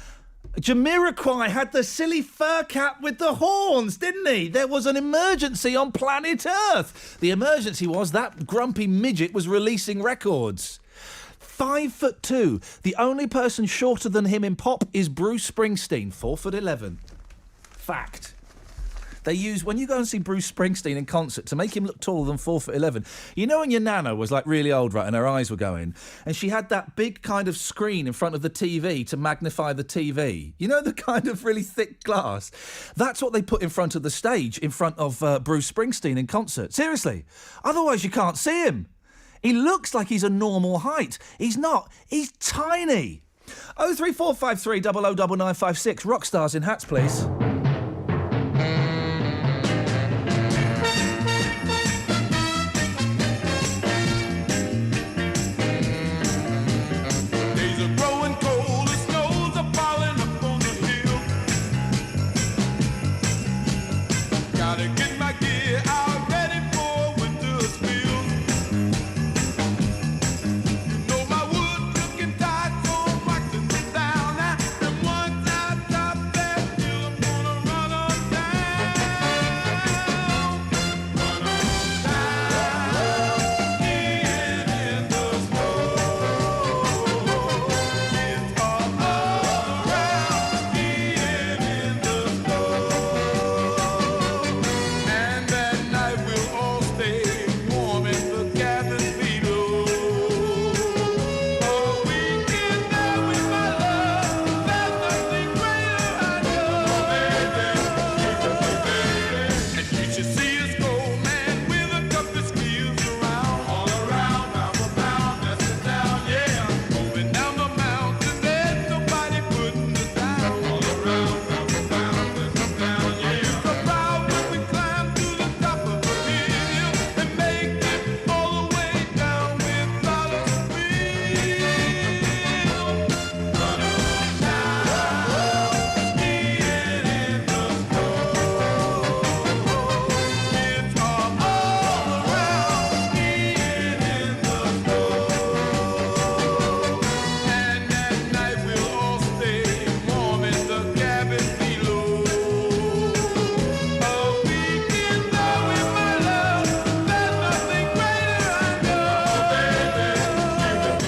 had the silly fur cap with the horns, didn't he? There was an emergency on planet Earth. The emergency was that grumpy midget was releasing records. 5'2". The only person shorter than him in pop is Bruce Springsteen, 4'11". Fact. They use, when you go and see Bruce Springsteen in concert, to make him look taller than 4'11". You know when your nana was like really old, right, and her eyes were going, and she had that big kind of screen in front of the TV to magnify the TV. You know, the kind of really thick glass? That's what they put in front of the stage, in front of Bruce Springsteen in concert. Seriously. Otherwise you can't see him. He looks like he's a normal height. He's not. He's tiny. 03453 009956. Rock stars in hats, please.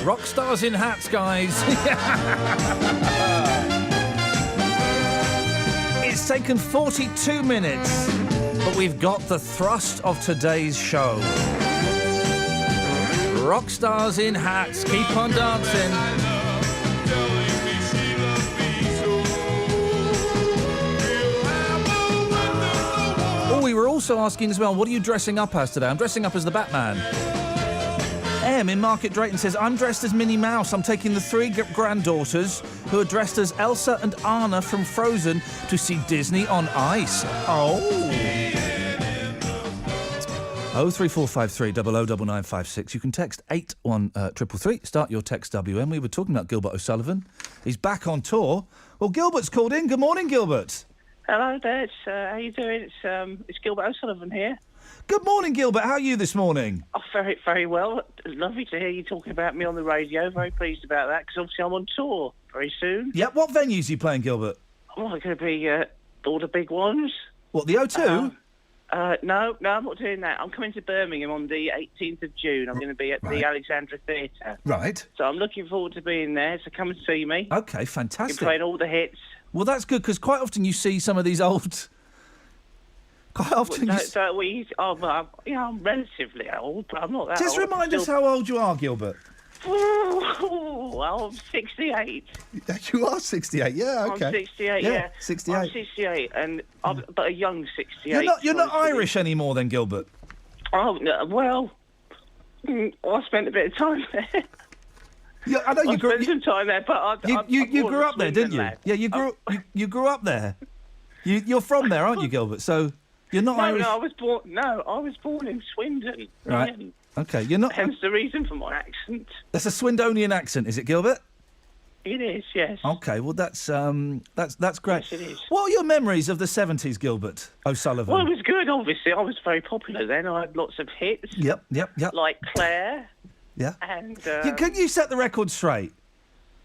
Rock stars in hats, guys. It's taken 42 minutes, but we've got the thrust of today's show. Rock stars in hats, keep on dancing. Oh, we were also asking as well, what are you dressing up as today? I'm dressing up as the Batman. M in Market Drayton says, I'm dressed as Minnie Mouse. I'm taking the 3 granddaughters who are dressed as Elsa and Anna from Frozen to see Disney on Ice. Oh. 03453 009956. You can text 81333. Start your text WM. We were talking about Gilbert O'Sullivan. He's back on tour. Well, Gilbert's called in. Good morning, Gilbert. Hello there. How you doing? It's Gilbert O'Sullivan here. Good morning, Gilbert. How are you this morning? Oh, very, very well. Lovely to hear you talking about me on the radio. Very pleased about that, because obviously I'm on tour very soon. Yeah, what venues are you playing, Gilbert? Oh, they're going to be all the big ones. What, the O2? No, I'm not doing that. I'm coming to Birmingham on the 18th of June. I'm going to be at the Alexandra Theatre. Right. So I'm looking forward to being there, so come and see me. OK, fantastic. You're playing all the hits. Well, that's good, because quite often you see some of these old... Quite often I'm relatively old, but I'm not that Just old. remind us how old you are, Gilbert. Well, I'm 68. You are 68, yeah, OK. I'm 68, yeah. 68. I'm 68, but a young 68. You're not Irish anymore then, Gilbert? Oh, no, well, I spent a bit of time there. Yeah, I know you grew spent some time there, but you grew up there, didn't you? Lad. Yeah, you grew up there. You're from there, aren't you, Gilbert? So you're not Irish. No, I was born in Swindon. Right. Yeah. Okay, you're not. Hence the reason for my accent. That's a Swindonian accent, is it, Gilbert? It is, yes. Okay, well that's great. Yes, it is. What are your memories of the 70s, Gilbert O'Sullivan? Well, it was good. Obviously, I was very popular then. I had lots of hits. Yep. Like Claire. Yeah. And can you set the record straight?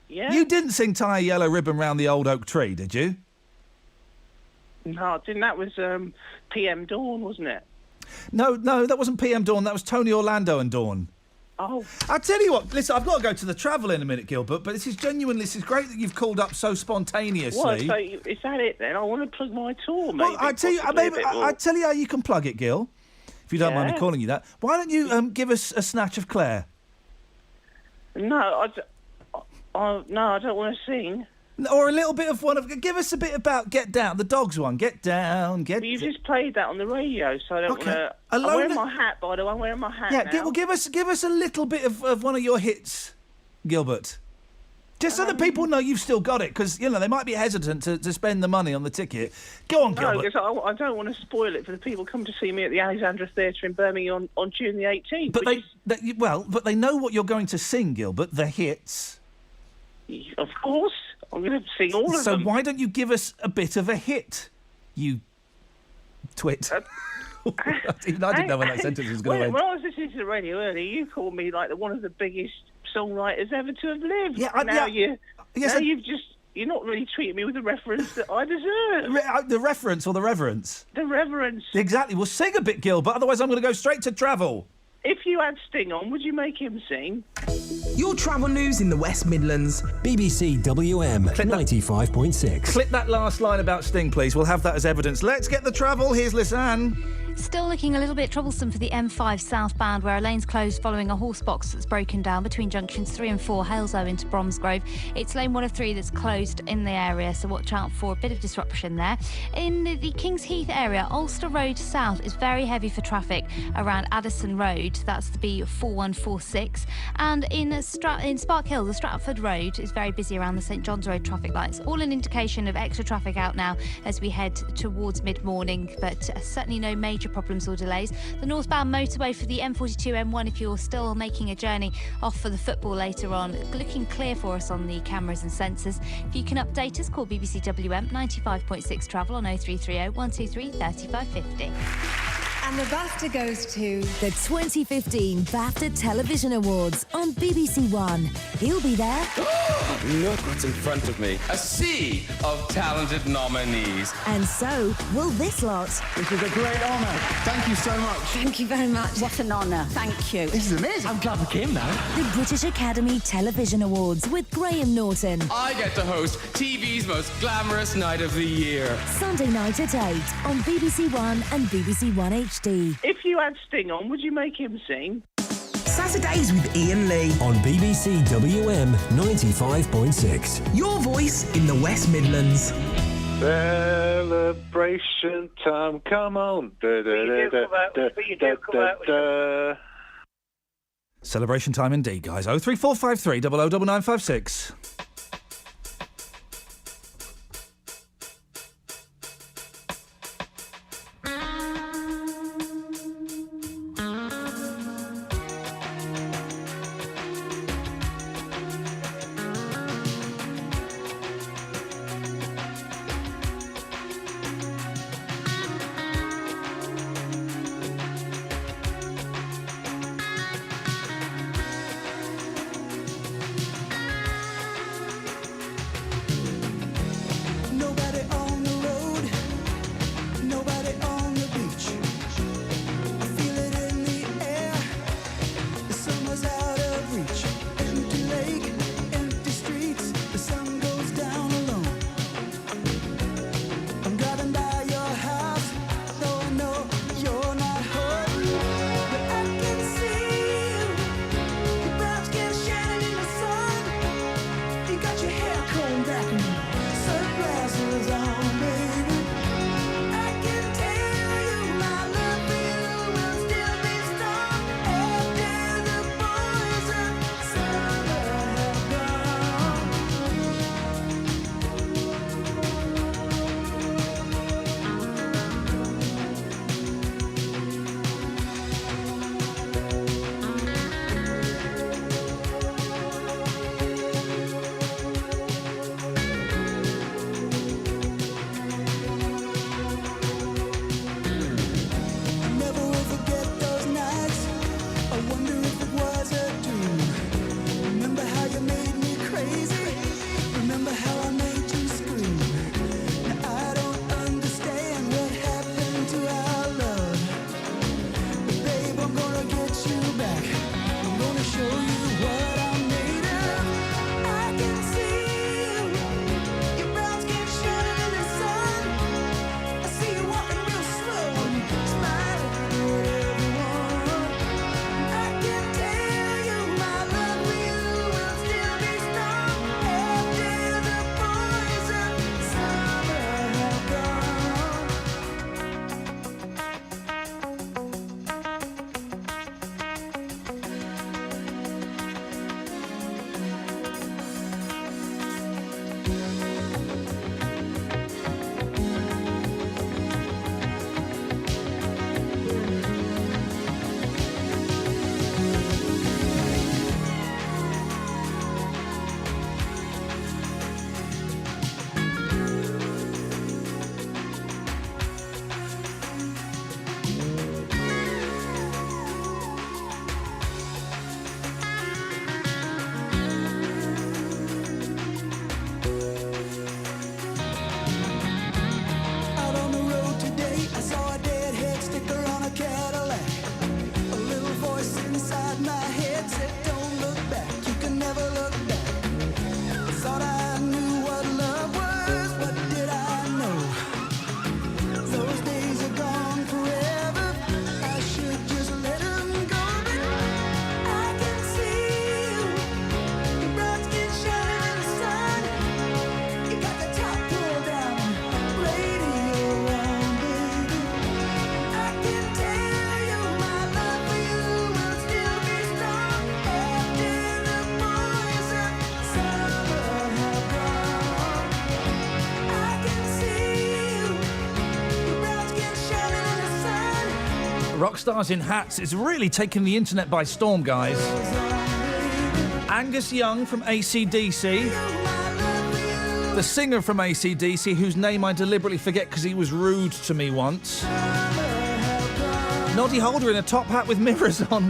Yeah. You didn't sing "Tie a Yellow Ribbon Round the Old Oak Tree," did you? No, I didn't. That was PM Dawn, wasn't it? No, that wasn't PM Dawn. That was Tony Orlando and Dawn. Oh. I'll tell you what, listen, I've got to go to the travel in a minute, Gilbert, but this is great that you've called up so spontaneously. Well, so is that it then? I want to plug my tour, maybe. Well, I tell you how you can plug it, Gil, if you don't mind me calling you that. Why don't you give us a snatch of Claire? No, I don't want to sing. Or a little bit of one of... Give us a bit about Get Down, the Dogs one. Get Down, Get... But you've just played that on the radio, so I don't want to... I'm wearing my hat, by the way. I'm wearing my hat now. Give us a little bit of one of your hits, Gilbert. Just so that people know you've still got it, because, they might be hesitant to spend the money on the ticket. Go on, Gilbert. No, because I don't want to spoil it for the people who come to see me at the Alexandra Theatre in Birmingham on June the 18th. But but they know what you're going to sing, Gilbert, the hits. Of course. I'm going to sing all of them. So why don't you give us a bit of a hit, you twit? Even I didn't know when that sentence was going to end. When I was listening to the radio earlier, you called me like one of the biggest songwriters ever to have lived. You're not really treating me with the reference that I deserve. The reference or the reverence? The reverence. Exactly. Well, sing a bit, Gilbert, otherwise I'm going to go straight to travel. If you had Sting on, would you make him sing? Your travel news in the West Midlands. BBC WM 95.6. Clip that last line about Sting, please. We'll have that as evidence. Let's get the travel. Here's Lisanne. Still looking a little bit troublesome for the M5 southbound, where a lane's closed following a horse box that's broken down between junctions 3 and 4, Halesoe into Bromsgrove. It's lane 1 of 3 that's closed in the area, so watch out for a bit of disruption there. In the Kings Heath area, Ulster Road south is very heavy for traffic around Addison Road. That's the B4146. And in Spark Hill, the Stratford Road is very busy around the St John's Road traffic lights. All an indication of extra traffic out now as we head towards mid-morning, but certainly no major problems or delays. The northbound motorway for the M42 M1, if you're still making a journey off for the football later on, looking clear for us on the cameras and sensors. If you can update us, call BBC WM 95.6 travel on 0330 123 3550. And the BAFTA goes to the 2015 BAFTA Television Awards on BBC One. He'll be there. Look what's in front of me. A sea of talented nominees. And so will this lot. This is a great honour. Thank you so much. Thank you very much. What an honour. Thank you. This is amazing. I'm glad we came now. The British Academy Television Awards with Graham Norton. I get to host TV's most glamorous night of the year. Sunday night at 8 on BBC One and BBC One HD. If you had Sting on, would you make him sing? Saturdays with Iain Lee. On BBC WM 95.6. Your voice in the West Midlands. Celebration time, come on. Celebration time indeed, guys. 03453 009956. Rock stars in hats. It's really taken the internet by storm, guys. Angus Young from AC/DC. The singer from AC/DC, whose name I deliberately forget because he was rude to me once. Noddy Holder in a top hat with mirrors on.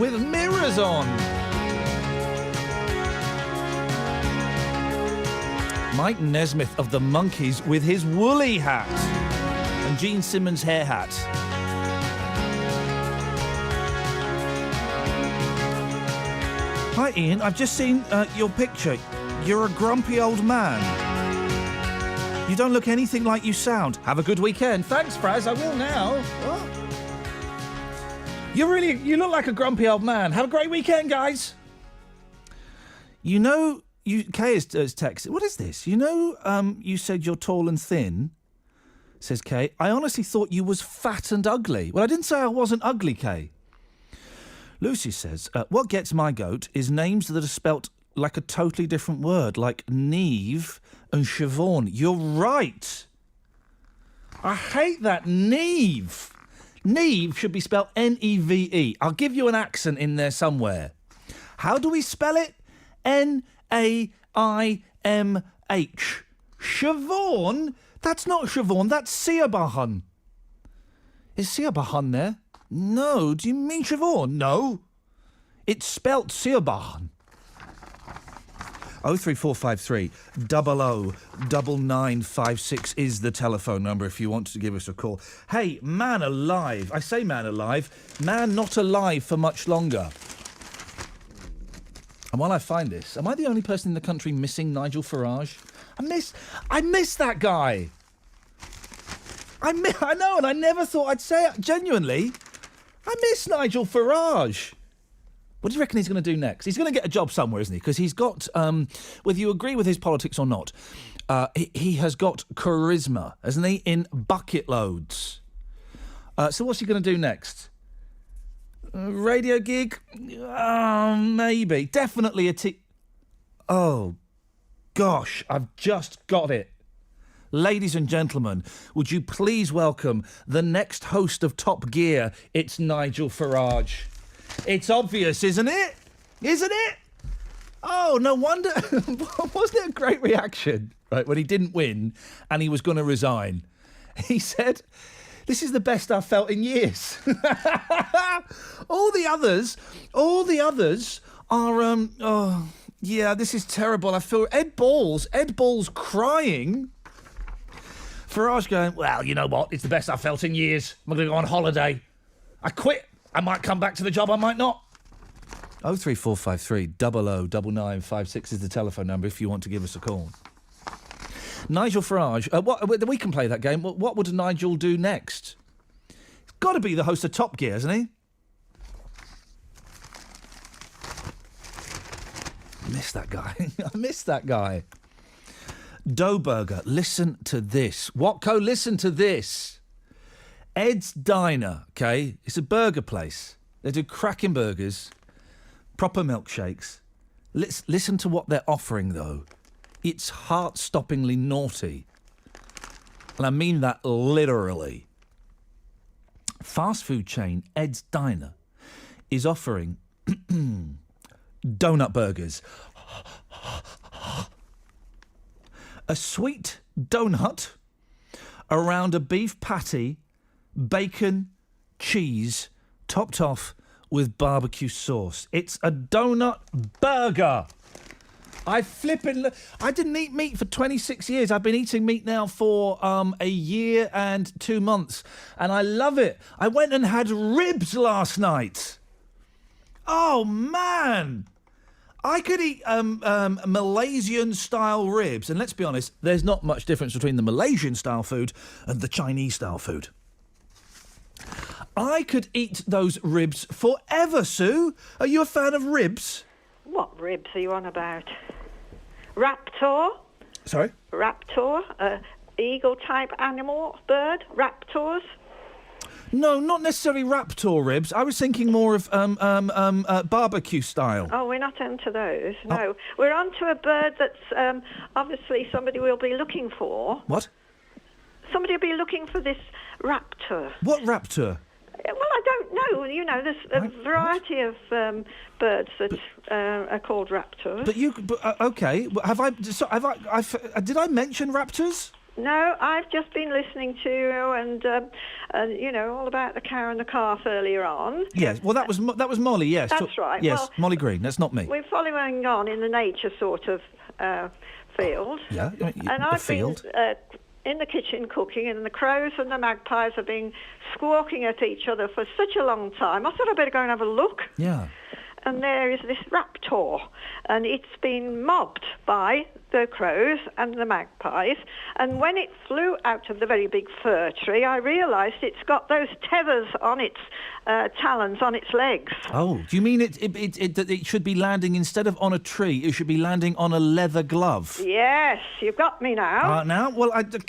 Mike Nesmith of the Monkees with his woolly hat. And Gene Simmons' hair hat. Hi, Ian. I've just seen your picture. You're a grumpy old man. You don't look anything like you sound. Have a good weekend. Thanks, Fraz. I will now. What? You look like a grumpy old man. Have a great weekend, guys. You know, Kay has texted. What is this? You know, you said you're tall and thin, says Kay. I honestly thought you was fat and ugly. Well, I didn't say I wasn't ugly, Kay. Lucy says, what gets my goat is names that are spelt like a totally different word, like Neve and Siobhan. You're right. I hate that. Neve. Neve should be spelled Neve. I'll give you an accent in there somewhere. How do we spell it? Naimh. Siobhan? That's not Siobhan, that's Siabahan. Is Siabahan there? No, do you mean Siobhan? No. It's spelt Siabahan. 03453 009956 is the telephone number if you want to give us a call. Hey, man alive. I say man alive. Man not alive for much longer. And while I find this, am I the only person in the country missing Nigel Farage? I miss that guy. I know, and I never thought I'd say it. Genuinely, I miss Nigel Farage. What do you reckon he's going to do next? He's going to get a job somewhere, isn't he? Because he's got, whether you agree with his politics or not, he has got charisma, hasn't he, in bucket loads. So what's he going to do next? Radio gig? Maybe. Definitely Oh, gosh, I've just got it. Ladies and gentlemen, would you please welcome the next host of Top Gear? It's Nigel Farage. It's obvious, isn't it? Isn't it? Oh, no wonder. Wasn't it a great reaction, right, when he didn't win and he was going to resign? He said, this is the best I've felt in years. All the others are, oh, yeah, this is terrible. I feel Ed Balls crying. Farage going, well, you know what? It's the best I've felt in years. I'm going to go on holiday. I quit. I might come back to the job, I might not. 03453 009956 is the telephone number if you want to give us a call. Nigel Farage, we can play that game. What would Nigel do next? He's got to be the host of Top Gear, hasn't he? I miss that guy. Dough Burger, listen to this. Watco, listen to this. Ed's Diner, OK? It's a burger place. They do cracking burgers, proper milkshakes. Listen to what they're offering, though. It's heart-stoppingly naughty. And I mean that literally. Fast food chain Ed's Diner is offering donut burgers. A sweet donut around a beef patty, bacon, cheese, topped off with barbecue sauce. It's a donut burger. I didn't eat meat for 26 years. I've been eating meat now for a year and 2 months, and I love it. I went and had ribs last night. Oh, man. I could eat Malaysian-style ribs, and let's be honest, there's not much difference between the Malaysian-style food and the Chinese-style food. I could eat those ribs forever, Sue. Are you a fan of ribs? What ribs are you on about? Raptor? Sorry? Raptor? Eagle-type animal, bird? Raptors? No, not necessarily raptor ribs. I was thinking more of barbecue style. Oh, we're not into those, no. Oh. We're onto a bird that's obviously somebody will be looking for. What? Somebody will be looking for this raptor. What raptor? Well, I don't know. there's a variety of birds that are called raptors. Okay. Did I mention raptors? No, I've just been listening to you and all about the cow and the calf earlier on. Yes, well, that was Molly, yes. That's right. Yes, Well, Molly Green, that's not me. We're following on in the nature sort of field. Yeah, and I've been in the kitchen cooking, and the crows and the magpies have been squawking at each other for such a long time. I thought I'd better go and have a look. Yeah. And there is this raptor, and it's been mobbed by the crows and the magpies. And when it flew out of the very big fir tree, I realised it's got those tethers on its talons, on its legs. Oh, do you mean it should be landing, instead of on a tree, it should be landing on a leather glove? Yes, you've got me now. Now? Well, I'd just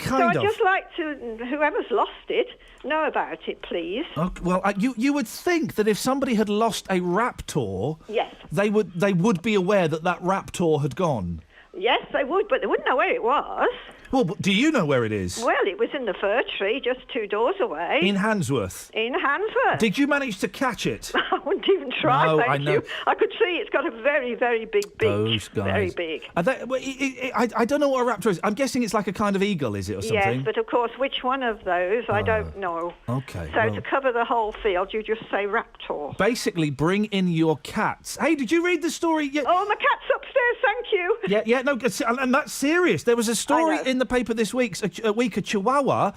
like to, whoever's lost it, know about it, please. Okay, well, you would think that if somebody had lost a raptor, yes, they would be aware that raptor had gone. Yes, they would, but they wouldn't know where it was. Well, do you know where it is? Well, it was in the fir tree just 2 doors away. In Handsworth? In Handsworth. Did you manage to catch it? I wouldn't even try, no, thank I know. you. I could see it's got a very, very big beak. Those guys. Very big. Are they, I don't know what a raptor is. I'm guessing it's like a kind of eagle, is it, or something? Yes, but of course, which one of those, I don't know. Okay. So to cover the whole field, you just say raptor. Basically, bring in your cats. Hey, did you read the story? Oh, my cat's upstairs, thank you. No, and that's serious. There was a story in the paper this week. A chihuahua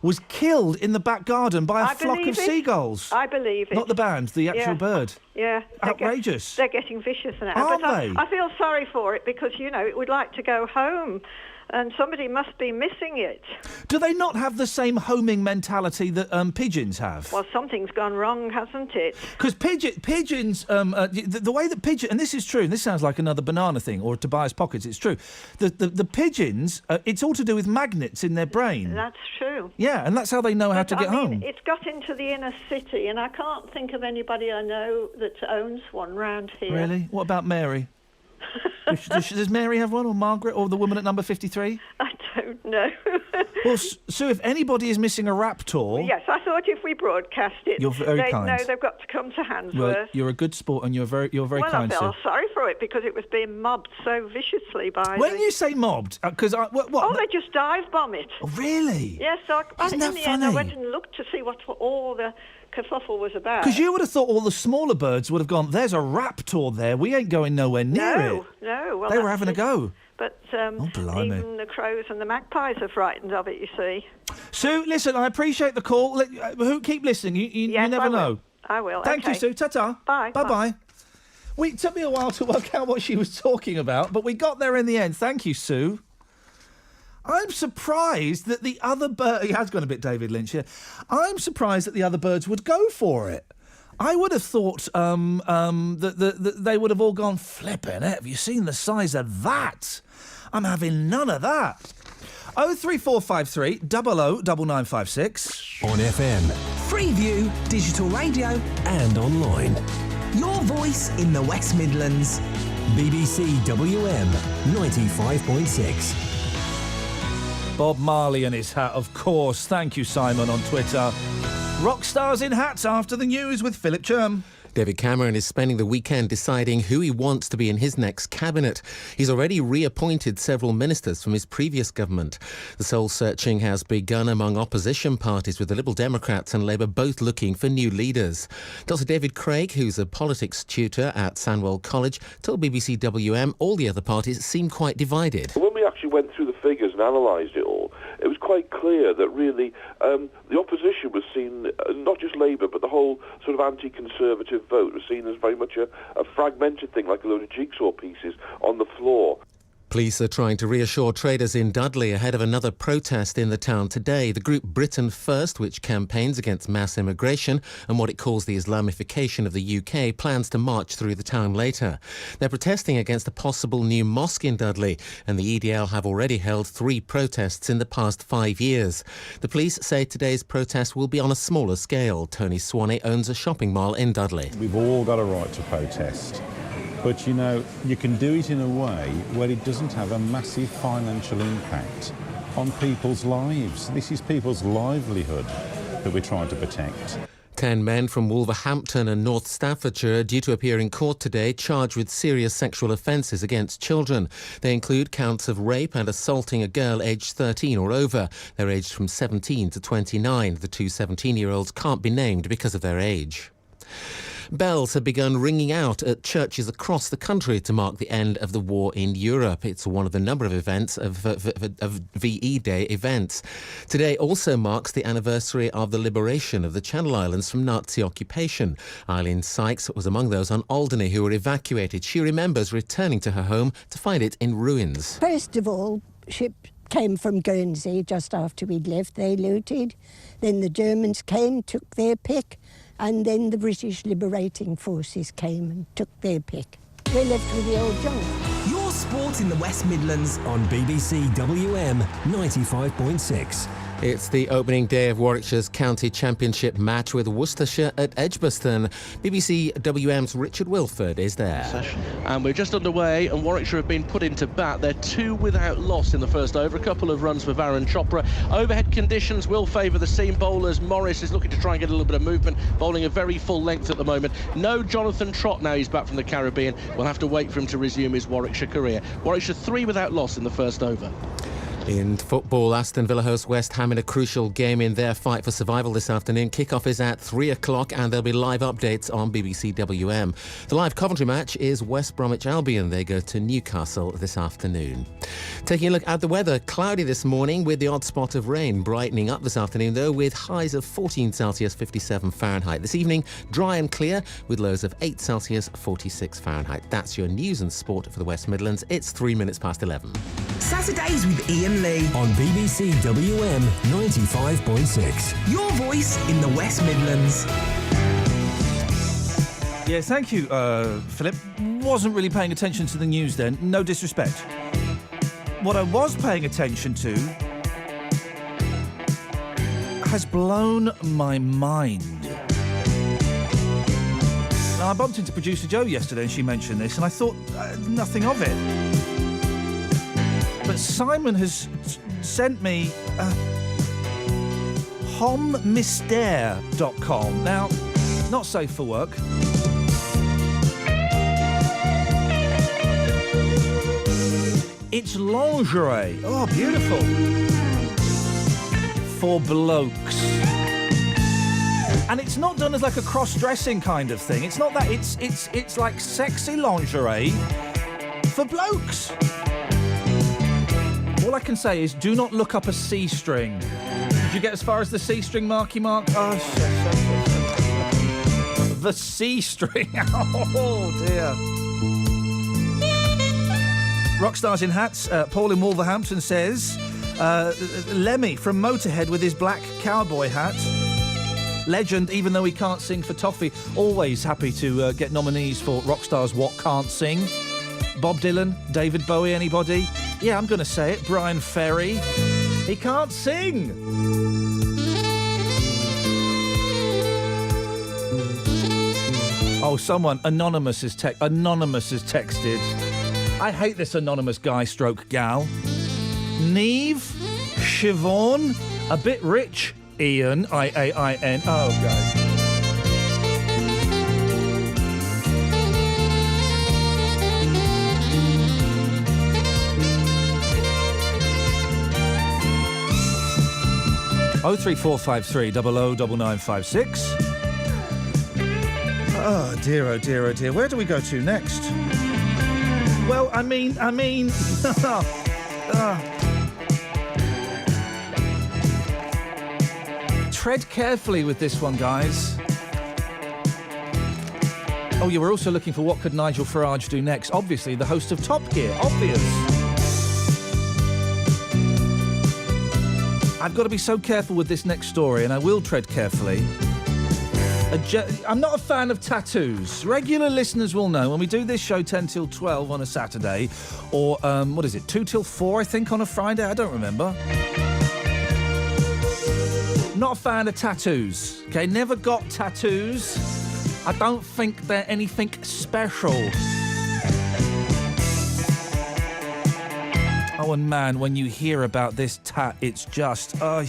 was killed in the back garden by a flock of seagulls. I believe it. Not the band, the actual bird. Yeah. Outrageous. They're getting vicious now. Are they? I feel sorry for it because, it would like to go home. And somebody must be missing it. Do they not have the same homing mentality that pigeons have? Well, something's gone wrong, hasn't it? Because pigeons, the way that pigeons, and this is true, and this sounds like another banana thing, or Tobias Pockets, it's true. The pigeons, it's all to do with magnets in their brain. That's true. Yeah, and that's how they know how to get home. It's got into the inner city, and I can't think of anybody I know that owns one round here. Really? What about Mary? Does Mary have one, or Margaret, or the woman at number 53? I don't know. Well, Sue, if anybody is missing a raptor... Yes, I thought if we broadcast it... You're very kind. No, they've got to come to Handsworth. Well, you're a good sport, and you're very kind, Well, I felt Sue. sorry for it, because it was being mobbed so viciously by When you say mobbed, because what? Oh, they just dive bomb it. Oh, really? Yes, so Isn't that in the end, I funny? went and looked to see what all the kerfuffle was about. Because you would have thought all the smaller birds would have gone, there's a raptor there, we ain't going nowhere near it. No, well, they were having a go. But blimey. even the crows and the magpies are frightened of it, you see. Sue, listen, I appreciate the call. Keep listening. You never know. I will. Thank you, Sue. Ta-ta. Bye. Bye-bye. It took me a while to work out what she was talking about, but we got there in the end. Thank you, Sue. I'm surprised that the other bird... He has gone a bit David Lynch here. I'm surprised that the other birds would go for it. I would have thought that they would have all gone, flipping it. Have you seen the size of that? I'm having none of that. 03453 009956. On FM. Freeview, digital radio, and online. Your voice in the West Midlands. BBC WM 95.6. Bob Marley and his hat, of course. Thank you, Simon, on Twitter. Rock stars in hats after the news with Philip Churm. David Cameron is spending the weekend deciding who he wants to be in his next cabinet. He's already reappointed several ministers from his previous government. The soul-searching has begun among opposition parties, with the Liberal Democrats and Labour both looking for new leaders. Dr David Craig, who's a politics tutor at Sandwell College, told BBC WM all the other parties seem quite divided. When we actually went through the figures and analysed it all, it was quite clear that really the opposition was seen, not just Labour, but the whole sort of anti-conservative vote was seen as very much a fragmented thing, like a load of jigsaw pieces on the floor. Police are trying to reassure traders in Dudley ahead of another protest in the town today. The group Britain First, which campaigns against mass immigration and what it calls the Islamification of the UK, plans to march through the town later. They're protesting against a possible new mosque in Dudley, and the EDL have already held 3 protests in the past 5 years. The police say today's protest will be on a smaller scale. Tony Swanee owns a shopping mall in Dudley. We've all got a right to protest. But, you can do it in a way where it doesn't have a massive financial impact on people's lives. This is people's livelihood that we're trying to protect. 10 men from Wolverhampton and North Staffordshire are due to appear in court today, charged with serious sexual offences against children. They include counts of rape and assaulting a girl aged 13 or over. They're aged from 17 to 29. The two 17-year-olds can't be named because of their age. Bells have begun ringing out at churches across the country to mark the end of the war in Europe. It's one of the number of events of VE Day events. Today also marks the anniversary of the liberation of the Channel Islands from Nazi occupation. Eileen Sykes was among those on Alderney who were evacuated. She remembers returning to her home to find it in ruins. First of all, ship came from Guernsey just after we'd left. They looted. Then the Germans came, took their pick. And then the British Liberating Forces came and took their pick. We're left with the old junk. Your sport in the West Midlands on BBC WM 95.6. It's the opening day of Warwickshire's County Championship match with Worcestershire at Edgbaston. BBC WM's Richard Wilford is there. And we're just underway, and Warwickshire have been put into bat. They're 2 without loss in the first over. A couple of runs for Varun Chopra. Overhead conditions will favour the seam bowlers. Morris is looking to try and get a little bit of movement, bowling a very full length at the moment. No Jonathan Trott now. He's back from the Caribbean. We'll have to wait for him to resume his Warwickshire career. Warwickshire 3 without loss in the first over. In football, Aston Villa host West Ham in a crucial game in their fight for survival this afternoon. Kick-off is at 3 o'clock and there'll be live updates on BBC WM. The live Coventry match is West Bromwich Albion. They go to Newcastle this afternoon. Taking a look at the weather, cloudy this morning with the odd spot of rain. Brightening up this afternoon, though, with highs of 14 Celsius, 57 Fahrenheit. This evening, dry and clear with lows of 8 Celsius, 46 Fahrenheit. That's your news and sport for the West Midlands. It's 3 minutes past 11. Saturdays with Iain Lee on BBC WM 95.6. Your voice in the West Midlands. Yeah, thank you, Philip. Wasn't really paying attention to the news then. No disrespect. What I was paying attention to has blown my mind. Now, I bumped into producer Jo yesterday and she mentioned this and I thought nothing of it. But Simon has sent me hommystère.com. Now, not safe for work. It's lingerie. Oh, beautiful. For blokes. And it's not done as like a cross-dressing kind of thing. It's not that. It's like sexy lingerie for blokes. All I can say is do not look up a C-string. Did you get as far as the C-string, Marky Mark? Oh, shit. The C-string. Oh, dear. Rockstars in hats. Paul in Wolverhampton says, Lemmy from Motorhead with his black cowboy hat. Legend, even though he can't sing for toffee. Always happy to get nominees for Rockstars What Can't Sing. Bob Dylan, David Bowie, anybody? Yeah, I'm going to say it. Brian Ferry. He can't sing. Oh, someone, Anonymous has texted. I hate this anonymous guy stroke gal. Neve, Siobhan, a bit rich, Iain, Iain. Oh, God. Oh, 03453 009956. Oh dear, oh dear, oh dear. Where do we go to next? Well, I mean. Tread carefully with this one, guys. Oh, yeah, we're also looking for what could Nigel Farage do next. Obviously, the host of Top Gear. Obvious. I've got to be so careful with this next story, and I will tread carefully. I'm not a fan of tattoos. Regular listeners will know when we do this show 10 till 12 on a Saturday, or, 2 till 4, I think, on a Friday? I don't remember. Not a fan of tattoos, okay? Never got tattoos. I don't think they're anything special. Oh, and man, when you hear about this tat, it's just... Oh,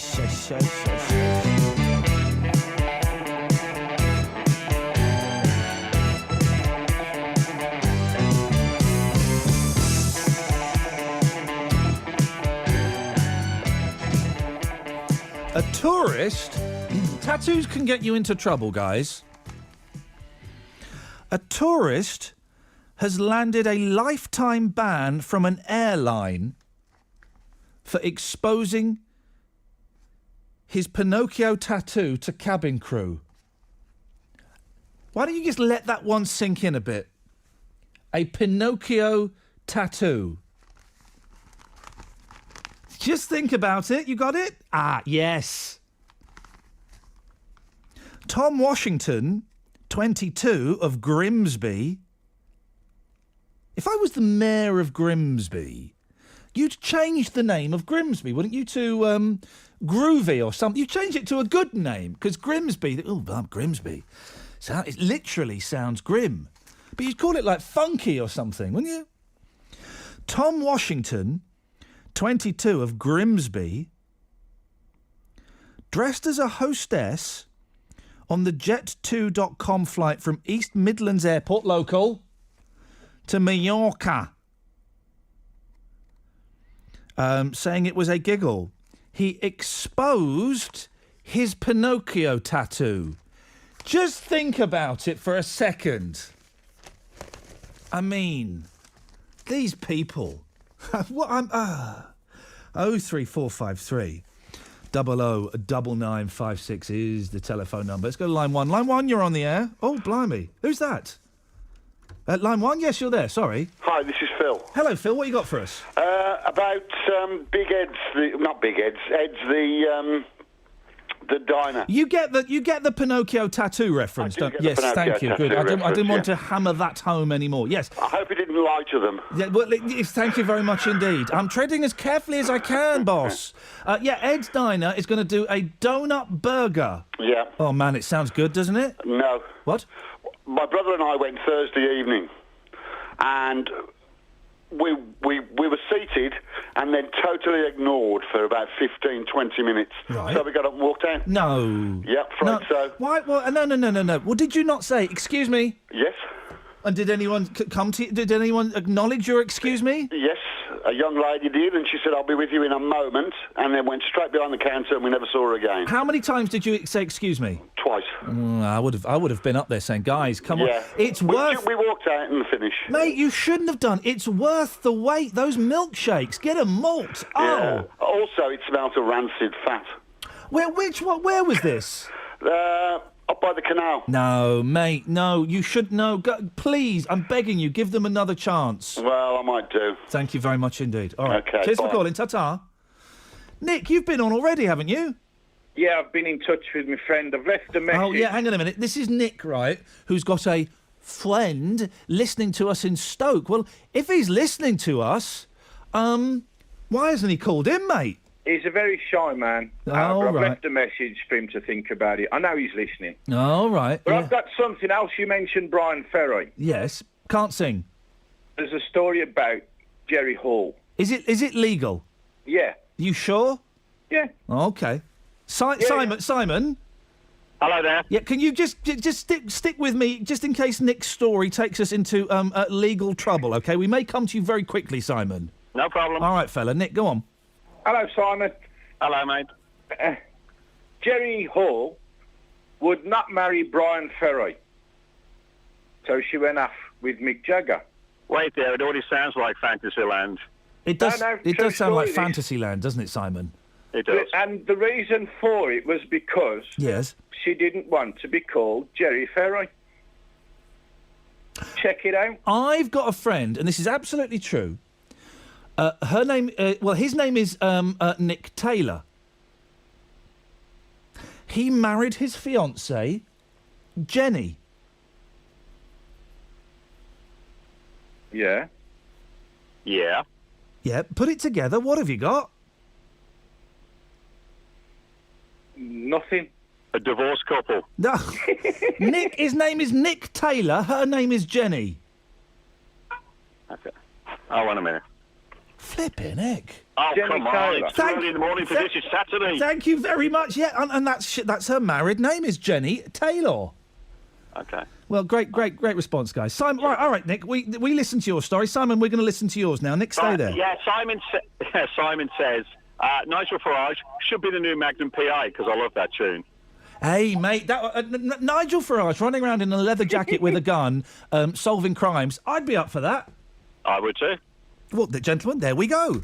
tourist... Tattoos can get you into trouble, guys. A tourist has landed a lifetime ban from an airline for exposing his Pinocchio tattoo to cabin crew. Why don't you just let that one sink in a bit? A Pinocchio tattoo. Just think about it. You got it? Ah, yes. Tom Washington, 22, of Grimsby. If I was the mayor of Grimsby, you'd change the name of Grimsby, wouldn't you, to Groovy or something? You'd change it to a good name, because Grimsby... Oh, Grimsby. It literally sounds grim. But you'd call it, like, Funky or something, wouldn't you? Tom Washington, 22, of Grimsby, dressed as a hostess on the Jet2.com flight from East Midlands Airport, local, to Mallorca, saying it was a giggle. He exposed his Pinocchio tattoo. Just think about it for a second. I mean, these people. What I'm... 03453 009956 is the telephone number. Let's go to line 1. Line 1, you're on the air. Oh, blimey. Who's that? Line 1? Yes, you're there. Sorry. Hi, this is Phil. Hello, Phil. What you got for us? About Big Ed's... not Big Ed's. Ed's the diner. You get the Pinocchio tattoo reference, don't you? Yes, thank you. Good. I didn't want to hammer that home anymore. Yes. I hope he didn't lie to them. Yeah, well, thank you very much indeed. I'm treading as carefully as I can, boss. Ed's Diner is going to do a donut burger. Yeah. Oh, man, it sounds good, doesn't it? No. What? My brother and I went Thursday evening, and we were seated and then totally ignored for about 15, 20 minutes. Right. So we got up and walked out. No. Yep, afraid so. Why? Well, no. Well, did you not say, excuse me? Yes. And did anyone come to you? Did anyone acknowledge your excuse me? Yes, a young lady did, and she said, I'll be with you in a moment, and then went straight behind the counter and we never saw her again. How many times did you say excuse me? Twice. I would have been up there saying, guys, come on. It's worth... We walked out and finished. Mate, you shouldn't have done. It's worth the wait. Those milkshakes. Get a malt. Yeah. Also, it smelled of rancid fat. Where was this? Up by the canal. No, mate, no. You should know. Please, I'm begging you, give them another chance. Well, I might do. Thank you very much indeed. All right. Okay, cheers bye. for calling. Ta-ta. Nick, you've been on already, haven't you? Yeah, I've been in touch with my friend. I've left a message. Oh, yeah, hang on a minute. This is Nick, right, who's got a friend listening to us in Stoke. Well, if he's listening to us, why hasn't he called in, mate? He's a very shy man. I've left a message for him to think about it. I know he's listening. All right. But I've got something else. You mentioned Brian Ferry. Yes. Can't sing. There's a story about Jerry Hall. Is it legal? Yeah. You sure? Yeah. Okay. Simon? Hello there. Yeah, can you just stick with me, just in case Nick's story takes us into legal trouble, OK? We may come to you very quickly, Simon. No problem. All right, fella. Nick, go on. Hello, Simon. Hello, mate. Jerry Hall would not marry Brian Ferry, so she went off with Mick Jagger. Wait there, it already sounds like Fantasyland. It does. It does sound like Fantasyland, doesn't it, Simon? It does. And the reason for it was because she didn't want to be called Jerry Ferry. Check it out. I've got a friend, and this is absolutely true. Her name, his name is Nick Taylor. He married his fiancée, Jenny. Yeah. Yeah. Yeah, put it together. What have you got? Nothing. A divorced couple. No. Nick, his name is Nick Taylor. Her name is Jenny. Okay. Hold on a minute. Flipping heck. Oh, Jenny come on. It's too early in the morning for this. It's Saturday. Thank you very much. Yeah, and that's her married name is Jenny Taylor. Okay. Well, great response, guys. Simon, all right, Nick, we listened to your story. Simon, we're going to listen to yours now. Nick, stay there. Yeah, Simon says Nigel Farage should be the new Magnum PA because I love that tune. Hey, mate, Nigel Farage running around in a leather jacket with a gun, solving crimes. I'd be up for that. I would too. Well, gentlemen, there we go.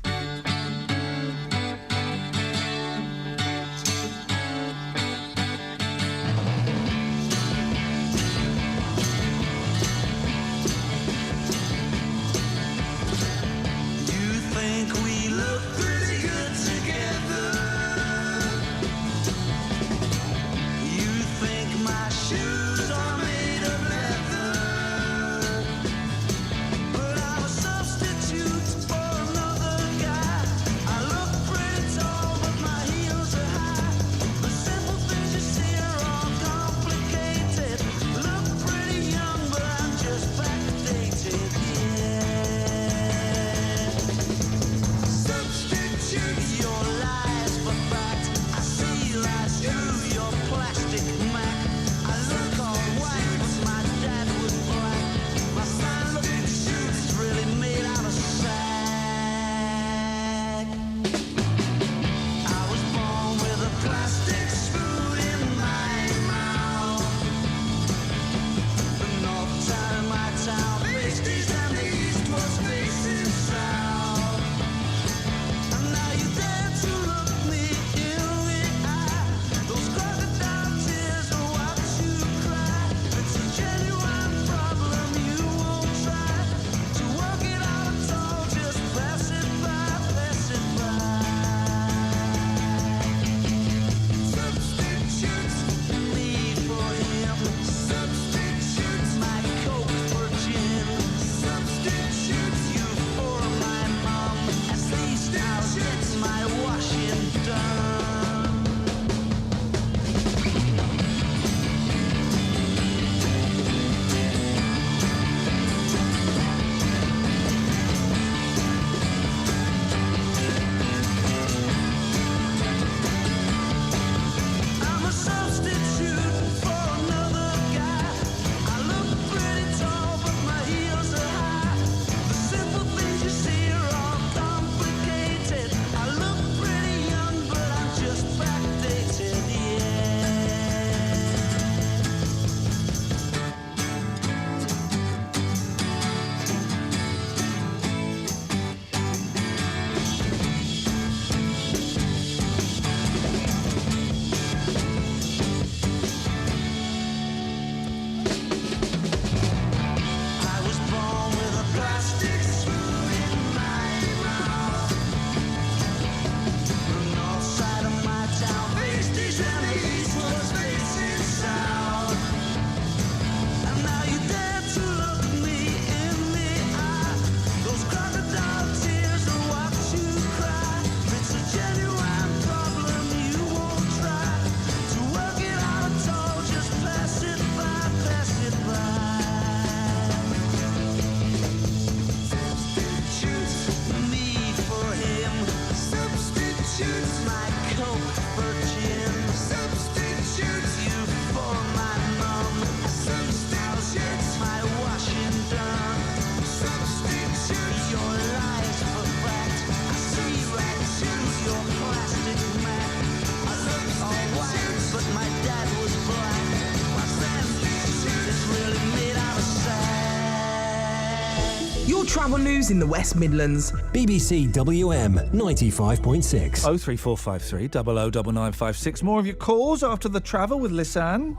Travel news in the West Midlands. BBC WM 95.6. 03453 009956. More of your calls after the travel with Lisanne.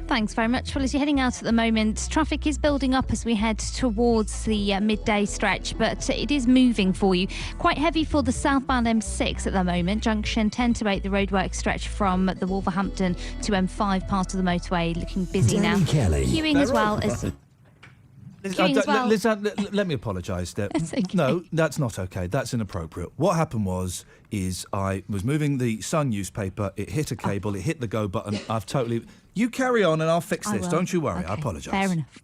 Thanks very much. Well, as you're heading out at the moment, traffic is building up as we head towards the midday stretch, but it is moving for you. Quite heavy for the southbound M6 at the moment. Junction 10 to 8, the roadwork stretch from the Wolverhampton to M5 part of the motorway looking busy now. Kelly. Queuing as well as... Liz, let me apologise. Okay. No, that's not okay. That's inappropriate. What happened is I was moving the Sun newspaper. It hit a cable. It hit the go button. I've totally... You carry on and I'll fix I this. will. Don't you worry. Okay, I apologise. Fair enough.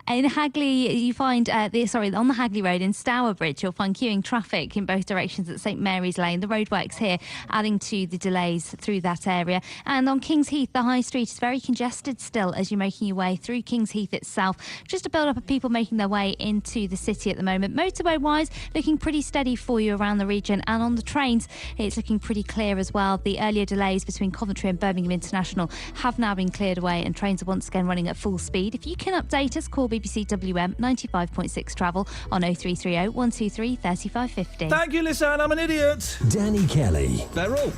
In Hagley, you find on the Hagley Road in Stourbridge, you'll find queuing traffic in both directions at St Mary's Lane. The roadworks here adding to the delays through that area. And on Kings Heath, the High Street is very congested still as you're making your way through Kings Heath itself. Just a build-up of people making their way into the city at the moment. Motorway-wise, looking pretty steady for you around the region. And on the trains, it's looking pretty clear as well. The earlier delays between Coventry and Birmingham International have now been cleared away and trains are once again running at full speed. If you can update us, call BBC WM 95.6 Travel on 0330 123 3550. Thank you, Lisanne. I'm an idiot. Danny Kelly. Beryl.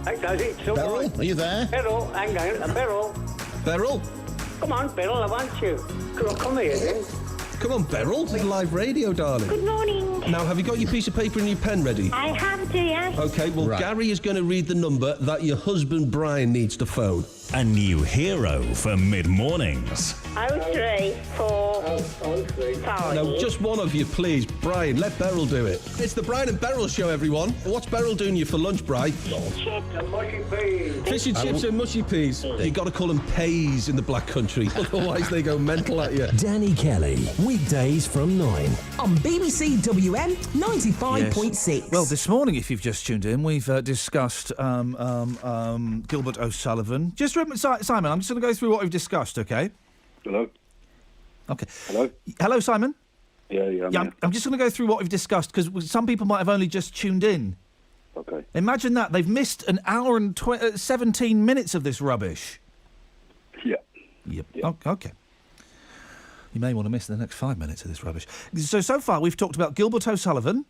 Hey, Daddy, Beryl, are you there? Beryl, hang on. Beryl. Beryl. Come on, Beryl, I want you. Come here, then. Come on, Beryl. This is live radio, darling. Good morning. Now, have you got your piece of paper and your pen ready? I have to, yes. OK, well, Gary is going to read the number that your husband Brian needs to phone. A new hero for mid-mornings. 0345. Now, just one of you, please. Brian, let Beryl do it. It's the Brian and Beryl show, everyone. What's Beryl doing you for lunch, Brian? Chips and mushy peas. Fish and chips and mushy peas. You got to call them pays in the Black Country, otherwise they go mental at you. Danny Kelly, weekdays from 9 on BBC WM 95.6. Yes. Well, this morning, if you've just tuned in, we've discussed Gilbert O'Sullivan. Just remember, Simon, I'm just going to go through what we've discussed, okay? Hello. Okay. Hello. Hello, Simon. Yeah. I'm just going to go through what we've discussed because some people might have only just tuned in. Okay. Imagine that they've missed an hour and 17 minutes of this rubbish. Yeah. Yep. Okay. You may want to miss the next 5 minutes of this rubbish. So far, we've talked about Gilbert O'Sullivan.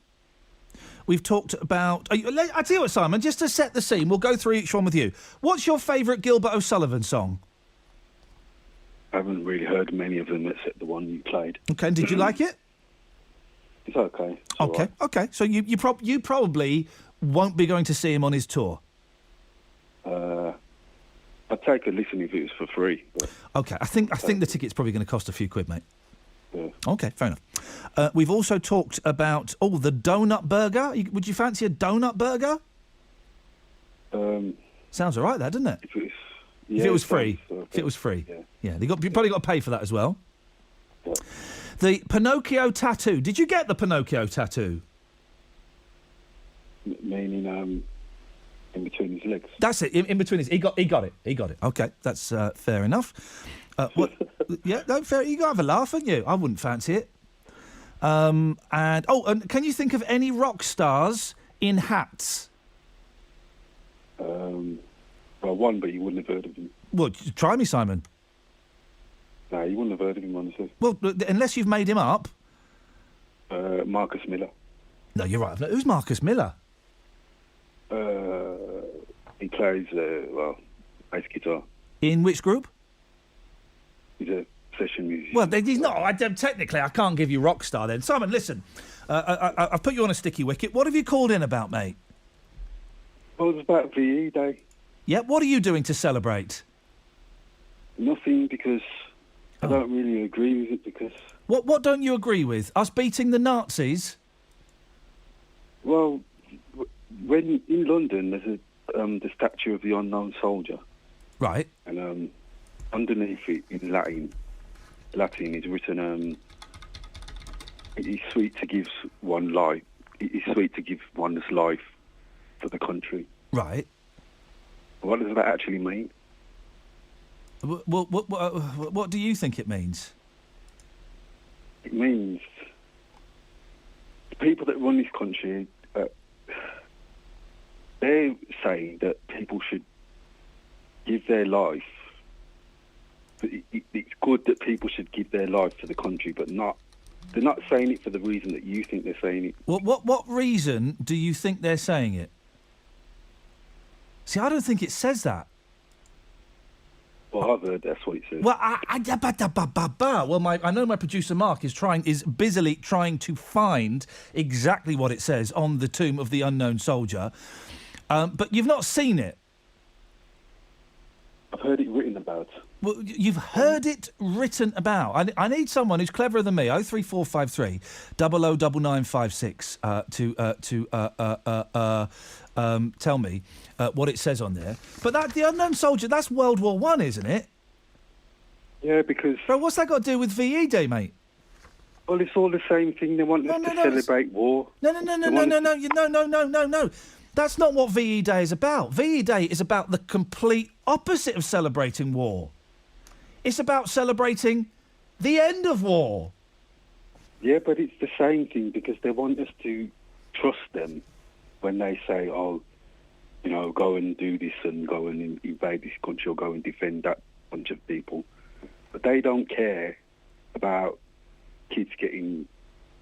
We've talked about... I tell you what, Simon, just to set the scene, we'll go through each one with you. What's your favourite Gilbert O'Sullivan song? I haven't really heard many of them except the one you played. Okay, and did you like it? It's okay. It's okay, all right. okay. So you probably won't be going to see him on his tour? I'd take a listen if it was for free. But... Okay, I think the ticket's probably going to cost a few quid, mate. Yeah. Okay, fair enough. We've also talked about, the donut burger. Would you fancy a donut burger? Sounds all right, that, doesn't it? If it was free. If it was free. Yeah. You probably got to pay for that as well. Yeah. The Pinocchio tattoo. Did you get the Pinocchio tattoo? Meaning in between his legs. That's it. In between his, he got it. Okay, that's fair enough. What? Yeah, no, fair. You got to have a laugh, haven't you? I wouldn't fancy it. And can you think of any rock stars in hats? Well, one, but you wouldn't have heard of him. Well, try me, Simon. No, you wouldn't have heard of him, honestly. Well, unless you've made him up. Marcus Miller. No, you're right. Who's Marcus Miller? He plays, bass guitar. In which group? He's a session musician. Well, he's not. Technically, I can't give you rock star then. Simon, listen. I've put you on a sticky wicket. What have you called in about, mate? Well, it's about VE Day. Yeah, what are you doing to celebrate? Nothing, because I don't really agree with it, because... What don't you agree with? Us beating the Nazis? Well, when in London, there's the statue of the unknown soldier. Right. And underneath it, in Latin is written, it is sweet to give one life. It is sweet to give one's life for the country. Right. What does that actually mean? What do you think it means? It means the people that run this country, they're saying that people should give their life. It's good that people should give their life for the country, but they're not saying it for the reason that you think they're saying it. What reason do you think they're saying it? See, I don't think it says that. Well, I've heard that's what it says. Well, I know my producer Mark is busily trying to find exactly what it says on the tomb of the unknown soldier, but you've not seen it. I've heard it written about. Well, you've heard it written about. I need someone who's cleverer than me. 03453 009956 to tell me what it says on there. But the unknown soldier, that's World War I, isn't it? Yeah, because... Bro, what's that got to do with VE Day, mate? Well, it's all the same thing. They want us to celebrate war. No. That's not what VE Day is about. VE Day is about the complete opposite of celebrating war. It's about celebrating the end of war. Yeah, but it's the same thing because they want us to trust them when they say, oh, you know, go and do this and go and invade this country or go and defend that bunch of people. But they don't care about kids getting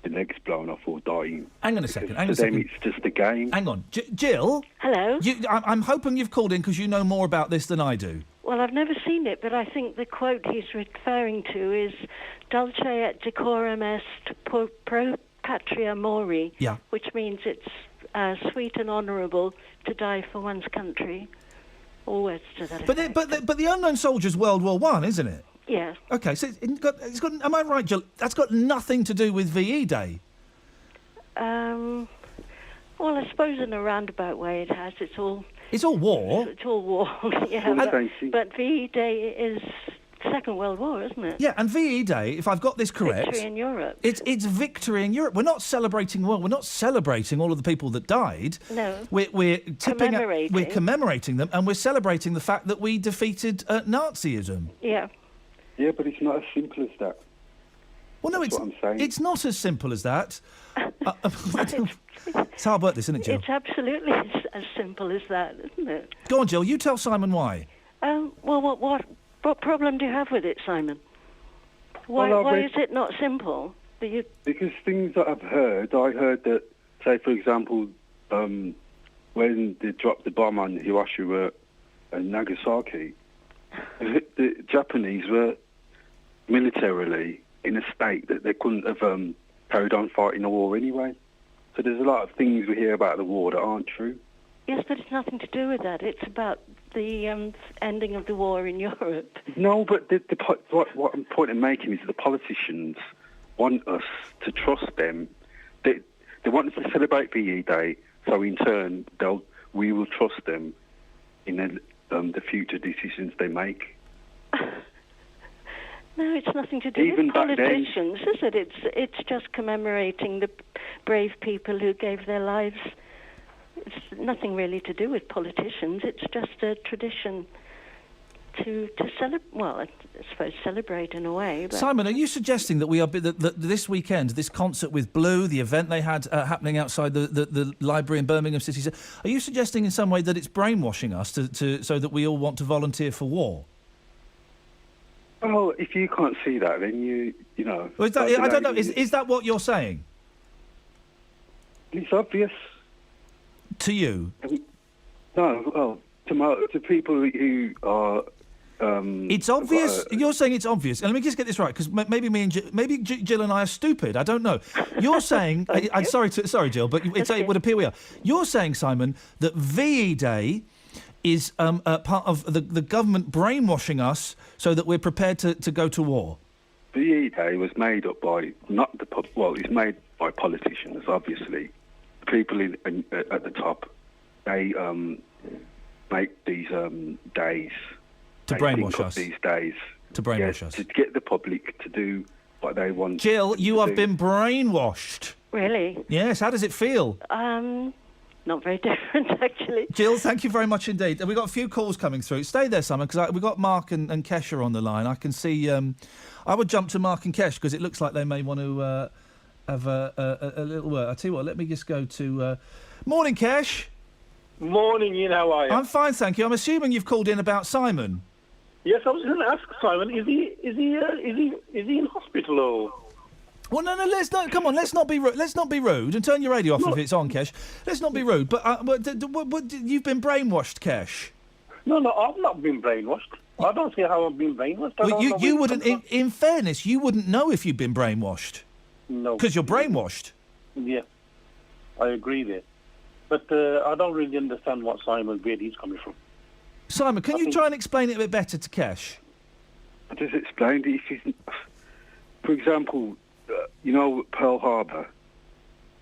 their legs blown off or dying. Hang on a second. For them, it's just a game. Hang on. Jill? Hello? I'm hoping you've called in because you know more about this than I do. Well, I've never seen it, but I think the quote he's referring to is dulce et decorum est pro patria mori, which means it's sweet and honourable to die for one's country. All words to that effect. But the Unknown Soldier's World War One, isn't it? Yeah. Okay, so it's got. Am I right, Jill? That's got nothing to do with VE Day. Well, I suppose in a roundabout way it has. It's all war. It's all war, yeah. But VE Day is Second World War, isn't it? Yeah, and VE Day, if I've got this correct... Victory in Europe. It's victory in Europe. We're not celebrating war. We're not celebrating all of the people that died. No. We're commemorating. We're commemorating them, and we're celebrating the fact that we defeated Nazism. Yeah. Yeah, but it's not as simple as that. Well, no, That's what I'm saying. it's not as simple as that. It's hard work, this, isn't it, Jill? It's absolutely as simple as that, isn't it? Go on, Jill. You tell Simon why. Well, what problem do you have with it, Simon? Why is it not simple? Because things that I've heard, I heard that, say, for example, when they dropped the bomb on Hiroshima and Nagasaki, the Japanese were militarily in a state that they couldn't have carried on fighting the war anyway. So there's a lot of things we hear about the war that aren't true. Yes, but it's nothing to do with that. It's about the ending of the war in Europe. No, but what I'm point I'm making is the politicians want us to trust them. They want us to celebrate VE Day, so in turn we will trust them in the future decisions they make. No, it's nothing to do Even with politicians, is it? It's just commemorating the brave people who gave their lives. It's nothing really to do with politicians. It's just a tradition to celebrate. Well, I suppose celebrate in a way. But Simon, are you suggesting that we are that this weekend, this concert with Blue, the event they had happening outside the library in Birmingham City, are you suggesting in some way that it's brainwashing us so that we all want to volunteer for war? Oh, if you can't see that, then you know. Well, I don't know. Is that what you're saying? It's obvious. To you? No, well, to people who are. It's obvious. You're saying it's obvious. And let me just get this right, because maybe Jill and I are stupid. I don't know. You're saying. I'm sorry, Jill, but it would appear we are. You're saying, Simon, that VE Day is part of the government brainwashing us so that we're prepared to go to war. VE Day was made up by it's made by politicians, obviously. People at the top, they make these days to brainwash us. These days to brainwash us, to get the public to do what they want. Jill, you have been brainwashed. Really? Yes. How does it feel? Not very different, actually. Jill, thank you very much indeed. We've got a few calls coming through. Stay there, Simon, because we've got Mark and Kesha on the line. I can see. I would jump to Mark and Kesh because it looks like they may want to. Have a little word. I'll tell you what, let me just go to... Morning, Kesh. Morning, Ian, how are you? I'm fine, thank you. I'm assuming you've called in about Simon. Yes, I was going to ask Simon, is he in hospital or... Well, no, come on, let's not be rude and turn your radio off if it's on, Kesh. Let's not be rude, but you've been brainwashed, Kesh. No, I've not been brainwashed. I don't see how I've been brainwashed. Well, you wouldn't, in fairness, you wouldn't know if you'd been brainwashed. No. Because you're brainwashed. Yeah, I agree there. But I don't really understand what where he's coming from. Simon, can you try and explain it a bit better to Kesh? I just explained it. For example, Pearl Harbor,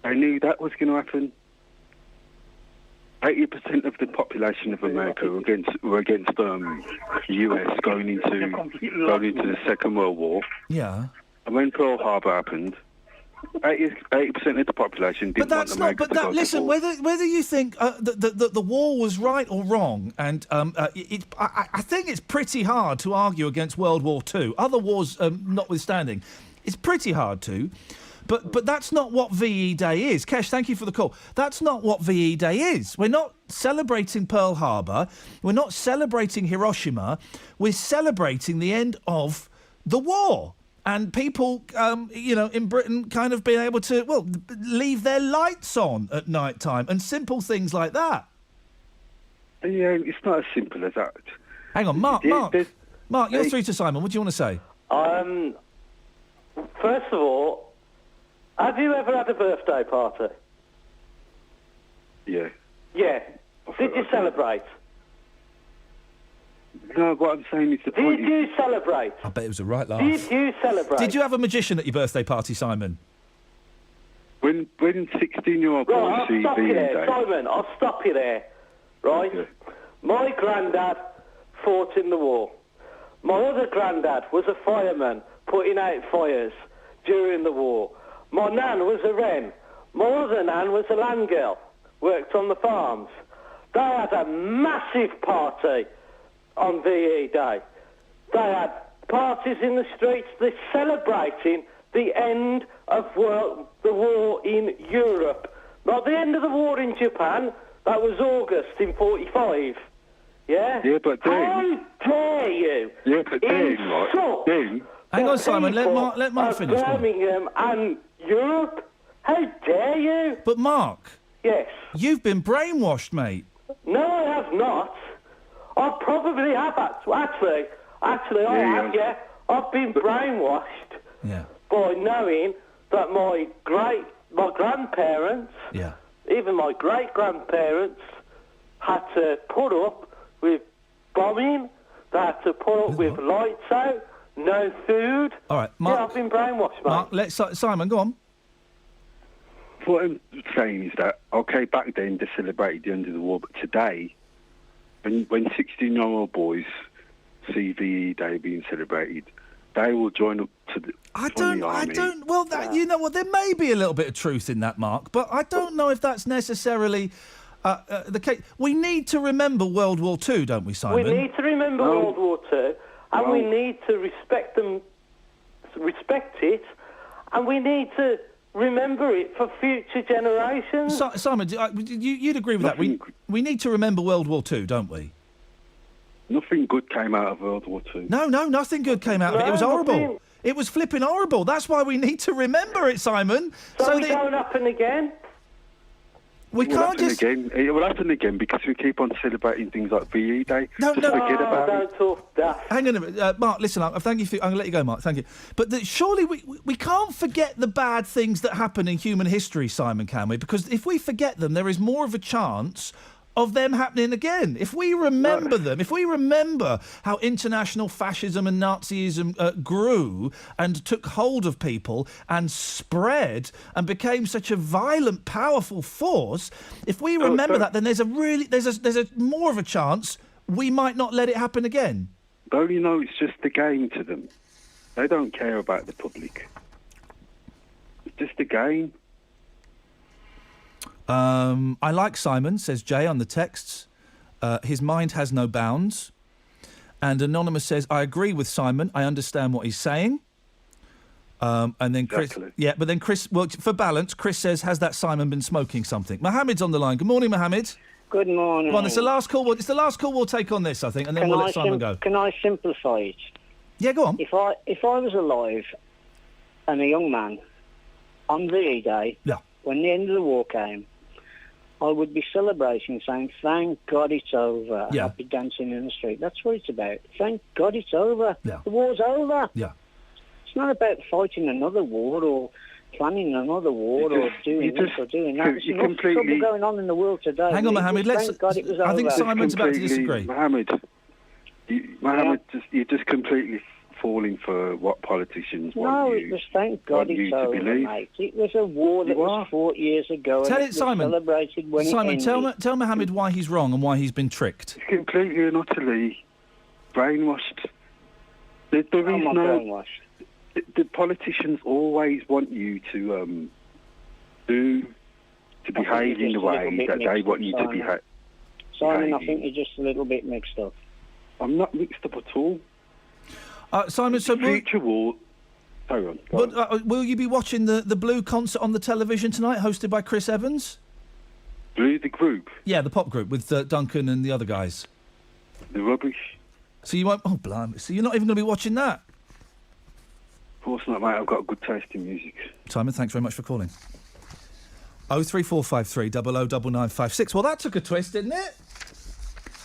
I knew that was going to happen. 80% of the population of America were against US going into the Second World War. Yeah. And when Pearl Harbor happened, 80% of the population didn't want America to go listen, to war. whether you think the war was right or wrong, and I think it's pretty hard to argue against World War II. Other wars notwithstanding, it's pretty hard to. But that's not what VE Day is. Kesh, thank you for the call. That's not what VE Day is. We're not celebrating Pearl Harbor. We're not celebrating Hiroshima. We're celebrating the end of the war. And people, in Britain kind of being able to, leave their lights on at night time and simple things like that. Yeah, it's not as simple as that. Hang on, Mark, you're through to Simon. What do you want to say? First of all, have you ever had a birthday party? Yeah. Yeah. Did you celebrate? No, what I'm saying is the point Did you celebrate? I bet it was a right laugh. Did you celebrate? Did you have a magician at your birthday party, Simon? When 16-year-old boys Right, see I'll stop you VE there. Day... Simon, I'll stop you there. Right? Okay. My granddad fought in the war. My other granddad was a fireman putting out fires during the war. My nan was a wren. My other nan was a land girl, worked on the farms. They had a massive party on VE Day. They had parties in the streets. They're celebrating the end of the war in Europe. Not the end of the war in Japan. That was August in 45. Yeah? Yeah, but then... How dare you? Yeah, but then, insult then... Hang on, Simon, let Mark finish. Birmingham and Europe? How dare you? But Mark... Yes? You've been brainwashed, mate. No, I have not. I probably have, actually. Actually, I have, yeah. I've been brainwashed by knowing that my grandparents, even my great-grandparents, had to put up with bombing. They had to put up with lights out, no food. All right, Mark... Yeah, I've been brainwashed, mate. Mark, Simon, go on. What I'm saying is that, OK, back then they celebrated the end of the war, but today, when 16-year-old boys see VE Day being celebrated, they will join up to the army. Well, you know what, there may be a little bit of truth in that, Mark, but I don't know if that's necessarily the case. We need to remember World War II, don't we, Simon? We need to remember World War II, and we need to respect it, and we need to remember it for future generations. Simon, you'd agree with that? We need to remember World War II, don't we? Nothing good came out of World War II. No, nothing good came out of it. It was horrible. Nothing. It was flipping horrible. That's why we need to remember it, Simon. So it don't happen again? We can't just... It will happen again because we keep on celebrating things like VE Day. Forget about it. Don't talk daft. Hang on a minute. Mark, listen, thank you. I'm going to let you go, Mark. Thank you. But surely we can't forget the bad things that happen in human history, Simon, can we? Because if we forget them, there is more of a chance of them happening again. If we remember them, if we remember how international fascism and Nazism grew and took hold of people and spread and became such a violent, powerful force, if we remember that, then there's a more of a chance we might not let it happen again. Don't you know it's just a game to them? They don't care about the public. It's just a game. I like Simon, says Jay on the texts. His mind has no bounds. And Anonymous says, I agree with Simon. I understand what he's saying. And then Chris... Exactly. Yeah, but then Chris... Well, for balance, Chris says, has that Simon been smoking something? Mohammed's on the line. Good morning, Mohammed. Good morning. Well, it's the last call. It's the last call we'll take on this, I think, and then we'll let Simon go. Can I simplify it? Yeah, go on. If I was alive and a young man on VE Day, when the end of the war came, I would be celebrating, saying, thank God it's over. Yeah. I'd be dancing in the street. That's what it's about. Thank God it's over. Yeah. The war's over. Yeah. It's not about fighting another war or planning another war or doing this or doing that. There's enough trouble going on in the world today. Hang on, Mohammed. Thank God it was over. I think Simon's about to disagree. Mohammed, you just completely falling for what politicians No, want it was, thank God want you it's to over, believe. mate. It was a war that was fought years ago, Tell and it, it was Simon. celebrated when Simon, it ended. tell Mohammed why he's wrong and why he's been tricked. It's completely and utterly brainwashed. There is I'm not no... brainwashed. The politicians always want you to behave in the way that they want you to behave. Simon, I think you're just a little bit mixed up. I'm not mixed up at all. Simon, so future war. Hang on. But will you be watching the Blue concert on the television tonight, hosted by Chris Evans? Blue, the group? Yeah, the pop group with Duncan and the other guys. The rubbish. So you won't... Oh, blimey. So you're not even going to be watching that? Of course not, mate. I've got a good taste in music. Simon, thanks very much for calling. 03453 009956. Well, that took a twist, didn't it?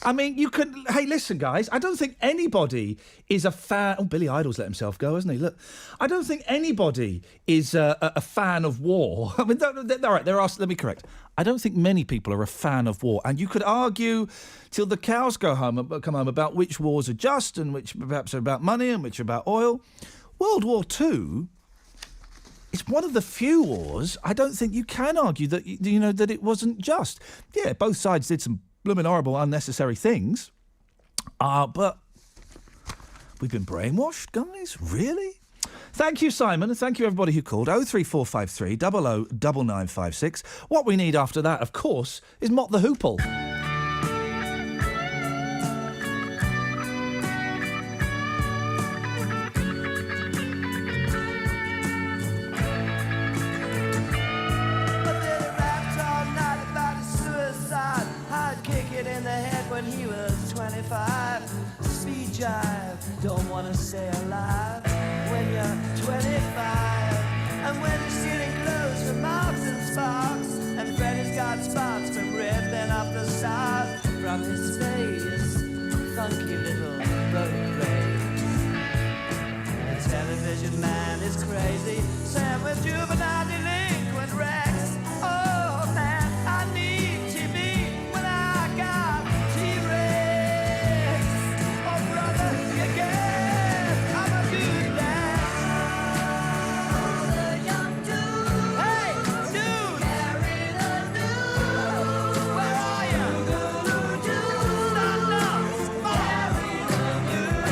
I mean, you could... Hey, listen, guys, I don't think anybody is a fan... Oh, Billy Idol's let himself go, hasn't he? Look, I don't think anybody is a fan of war. I mean, all right, let me correct. I don't think many people are a fan of war. And you could argue till the cows come home about which wars are just and which perhaps are about money and which are about oil. World War II is one of the few wars I don't think you can argue that, that it wasn't just. Yeah, both sides did some blooming horrible, unnecessary things. But we've been brainwashed, guys? Really? Thank you, Simon, and thank you, everybody who called. 03453 009956. What we need after that, of course, is Mott the Hoople. In the head when he was 25. Speed jive, don't want to stay alive when you're 25. And when you're stealing clothes from Marks and Sparks, and Freddy's got spots from ripping up the stars from his face, funky little road rage. The television man is crazy, Sam with juvenile delinquent Rex. Oh man, I need TV when I got T-Rex. Oh brother, you get, I'm a good dad. Oh, the young dude. Hey, dude. Carry the news. Where are you? Stand up. Carry the news.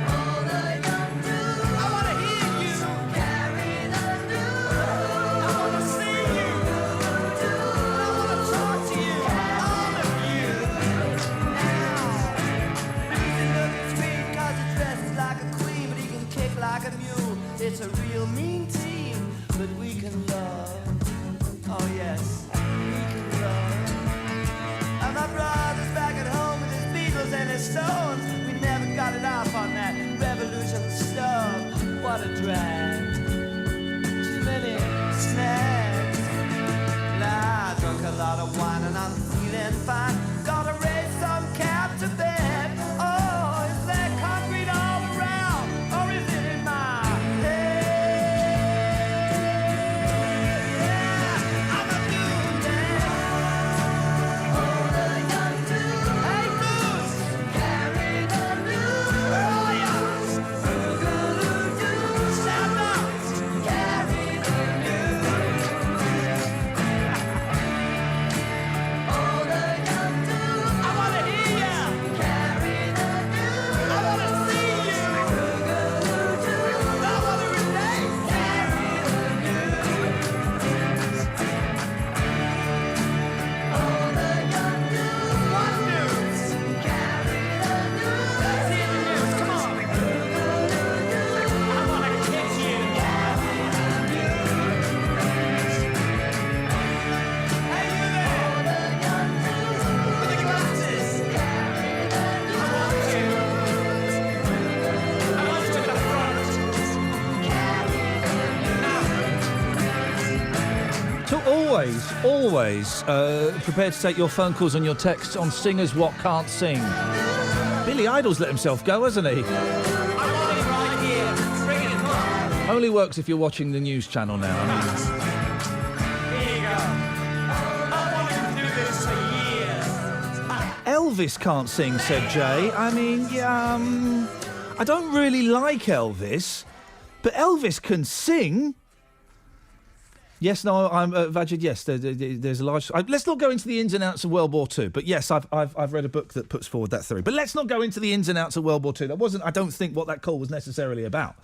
Oh, the young dude. I want to hear you. Carry the news. I want to see you. I want to talk to you. All of you. Now, Lucy looks sweet 'cause he dresses like a queen, but he can kick like a mule. It's a real mean team, but we can love. Oh yes, we can love. And my brother's back at home with his Beatles and his Stones. We never got it off on that revolution stuff. What a drag. Too many snacks. Nah, I drunk a lot of wine and I'm feeling fine. Gotta raise some cap to bed. Oh, is there concrete all around? Or is it in my head? Yeah, I'm a new dad. Oh, the young dude. Hey, Bruce. Carry the news. Where are ya? Boogaloo-doo. Stand up. Carry the news. Oh, the young dude. I want to hear ya. Carry the news. I want to see you. Boogaloo-doo. I want to relate. Carry the news. Oh, the young dude. What news? Carry the news. Let's hear the news. Come on. Boogaloo-doo. I want to kiss you. Carry the news. Hey, you there. Oh, the young dude. With the glasses. Carry the news. I want you. I want you to the front. Carry So always prepared to take your phone calls and your texts on Singers What Can't Sing. Billy Idol's let himself go, hasn't he? right here. Bring it. Come on. Only works if you're watching the news channel now. I mean, Here you go. I wanted to do this for years. Elvis can't sing, said Jay. I mean, yeah, I don't really like Elvis, but Elvis can sing. Yes, no, I'm Vajid. Yes, there's a large. Let's not go into the ins and outs of World War II. But yes, I've read a book that puts forward that theory. But let's not go into the ins and outs of World War II. That wasn't. I don't think what that call was necessarily about.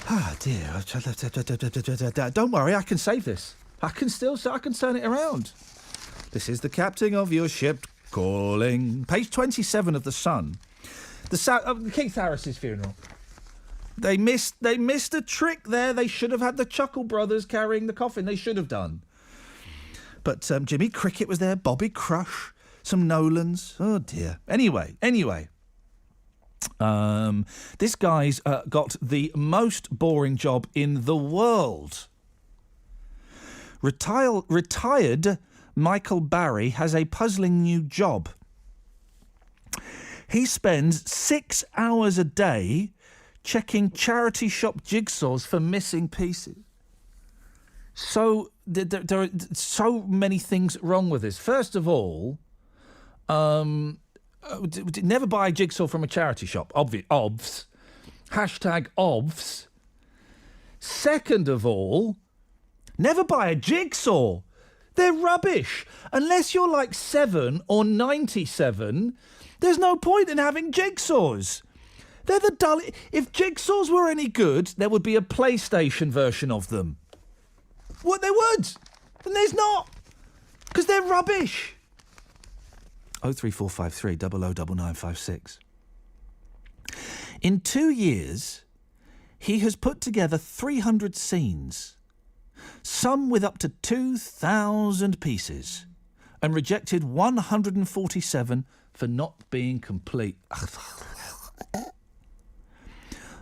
Ah, dear. Don't worry, I can save this. I can turn it around. This is the captain of your ship calling. Page 27 of The Sun. Keith Harris's funeral. They missed a trick there. They should have had the Chuckle Brothers carrying the coffin. They should have done. But Jimmy Cricket was there, Bobby Crush, some Nolans. Oh, dear. Anyway. This guy's got the most boring job in the world. Retired Michael Barry has a puzzling new job. He spends 6 hours a day checking charity shop jigsaws for missing pieces. So there are so many things wrong with this. First of all, never buy a jigsaw from a charity shop. Obvs. Hashtag obvs. Second of all, never buy a jigsaw. They're rubbish. Unless you're like 7 or 97, there's no point in having jigsaws. They're the dull. If jigsaws were any good, there would be a PlayStation version of them. What, there would? And there's not. Because they're rubbish. 03453 009956. In 2 years, he has put together 300 scenes, some with up to 2,000 pieces, and rejected 147 for not being complete.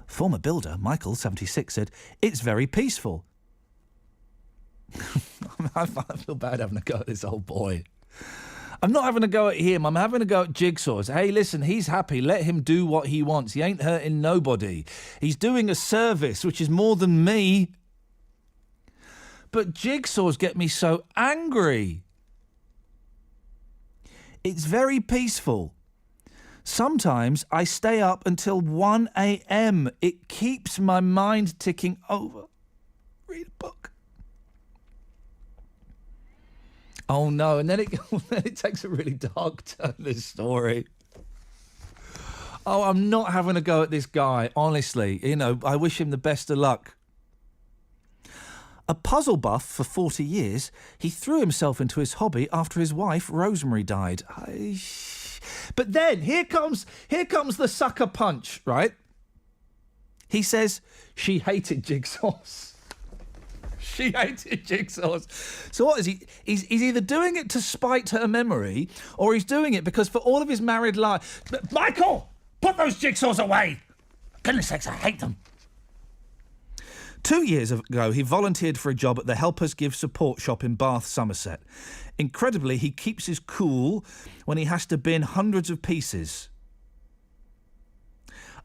Former builder, Michael, 76, said, "It's very peaceful." I feel bad having a go at this old boy. I'm not having a go at him. I'm having a go at jigsaws. Hey, listen, he's happy. Let him do what he wants. He ain't hurting nobody. He's doing a service, which is more than me. But jigsaws get me so angry. It's very peaceful. Sometimes I stay up until 1 a.m. It keeps my mind ticking over. Read a book. Oh, no. And then it takes a really dark turn, this story. Oh, I'm not having a go at this guy, honestly. You know, I wish him the best of luck. A puzzle buff for 40 years, he threw himself into his hobby after his wife, Rosemary, died. But then, here comes the sucker punch, right? He says she hated jigsaws. She hated jigsaws. So what is he? He's either doing it to spite her memory, or he's doing it because for all of his married life... Michael, put those jigsaws away! Goodness sakes, I hate them. 2 years ago, he volunteered for a job at the Helpers Give Support shop in Bath, Somerset. Incredibly, he keeps his cool when he has to bin hundreds of pieces.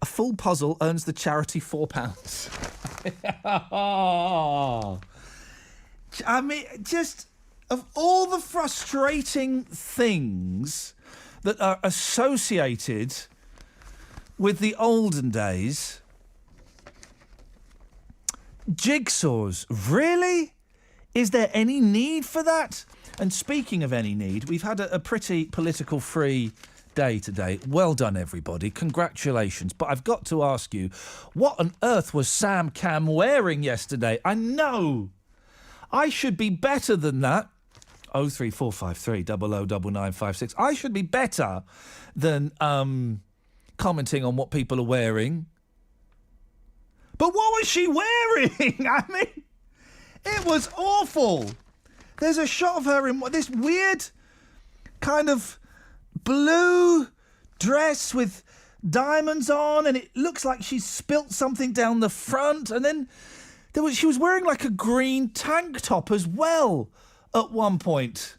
A full puzzle earns the charity £4. I mean, just of all the frustrating things that are associated with the olden days, jigsaws, really? Is there any need for that? And speaking of any need, we've had a pretty political free day today. Well done, everybody. Congratulations. But I've got to ask you, what on earth was Sam Cam wearing yesterday? I know. I should be better than that. 03453 009956. I should be better than commenting on what people are wearing. But what was she wearing? I mean, it was awful. There's a shot of her in this weird kind of blue dress with diamonds on, and it looks like she's spilt something down the front. And then she was wearing like a green tank top as well at one point.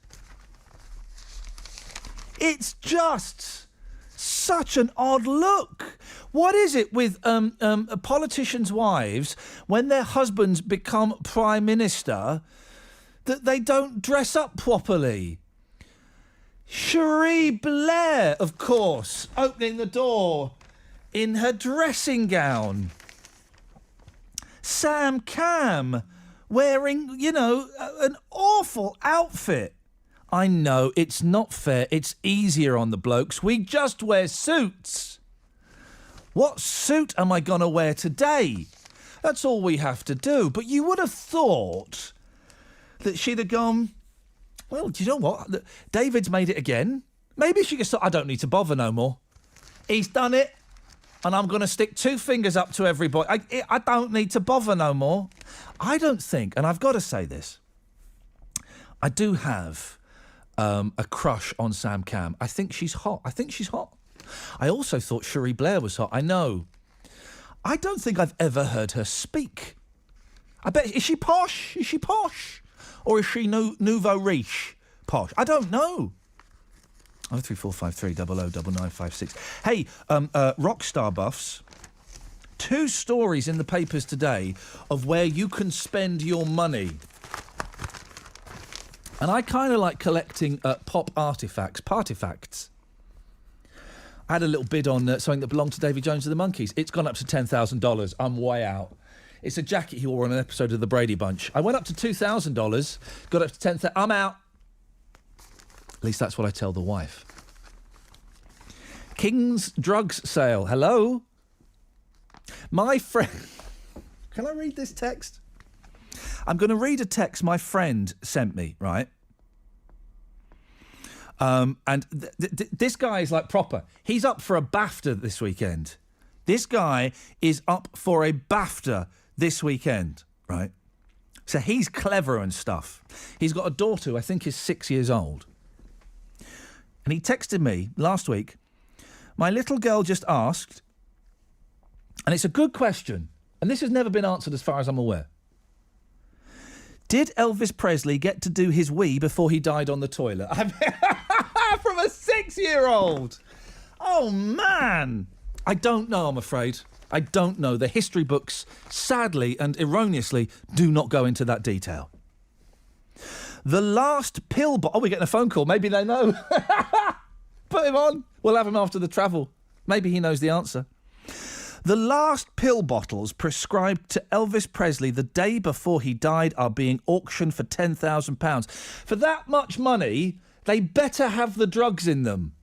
It's just such an odd look. What is it with politicians' wives when their husbands become Prime Minister that they don't dress up properly? Cherie Blair, of course, opening the door in her dressing gown. Sam Cam wearing, an awful outfit. I know, it's not fair. It's easier on the blokes. We just wear suits. What suit am I going to wear today? That's all we have to do. But you would have thought that she'd have gone, well, do you know what? David's made it again. Maybe she just thought, I don't need to bother no more. He's done it, and I'm going to stick 2 fingers up to everybody. I don't need to bother no more. I don't think, and I've got to say this, I do have a crush on Sam Cam. I think she's hot. I also thought Cherie Blair was hot. I know. I don't think I've ever heard her speak. I bet, is she posh? Or is she nouveau riche posh? I don't know. 03453 009956. Hey, Rockstar buffs. 2 stories in the papers today of where you can spend your money. And I kind of like collecting pop artefacts, partifacts. I had a little bid on something that belonged to Davy Jones of the Monkees. It's gone up to $10,000. I'm way out. It's a jacket he wore on an episode of The Brady Bunch. I went up to $2,000, got up to $10,000. I'm out. At least that's what I tell the wife. King's Drugs Sale. Hello? My friend... Can I read this text? I'm going to read a text my friend sent me, right? And this guy is like proper. He's up for a BAFTA this weekend. This guy is up for a BAFTA this weekend, right? So he's clever and stuff. He's got a daughter who I think is 6 years old. And he texted me last week, my little girl just asked, and it's a good question, and this has never been answered as far as I'm aware. Did Elvis Presley get to do his wee before he died on the toilet? From a 6-year-old! Oh, man! I don't know, I'm afraid. I don't know. The history books, sadly and erroneously, do not go into that detail. The last pill bottle... Oh, we're getting a phone call. Maybe they know. Put him on. We'll have him after the travel. Maybe he knows the answer. The last pill bottles prescribed to Elvis Presley the day before he died are being auctioned for £10,000. For that much money, they better have the drugs in them.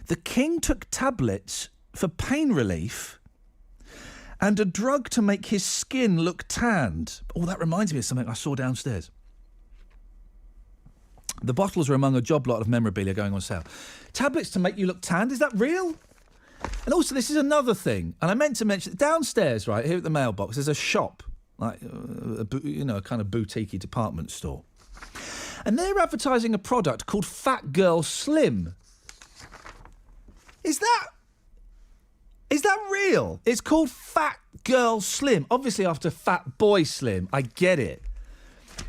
The King took tablets for pain relief and a drug to make his skin look tanned. Oh, that reminds me of something I saw downstairs. The bottles are among a job lot of memorabilia going on sale. Tablets to make you look tanned, is that real? And also, this is another thing, and I meant to mention, downstairs, right, here at the mailbox, there's a shop, like, a kind of boutique-y department store. And they're advertising a product called Fat Girl Slim. Is that real? It's called Fat Girl Slim. Obviously after Fat Boy Slim, I get it.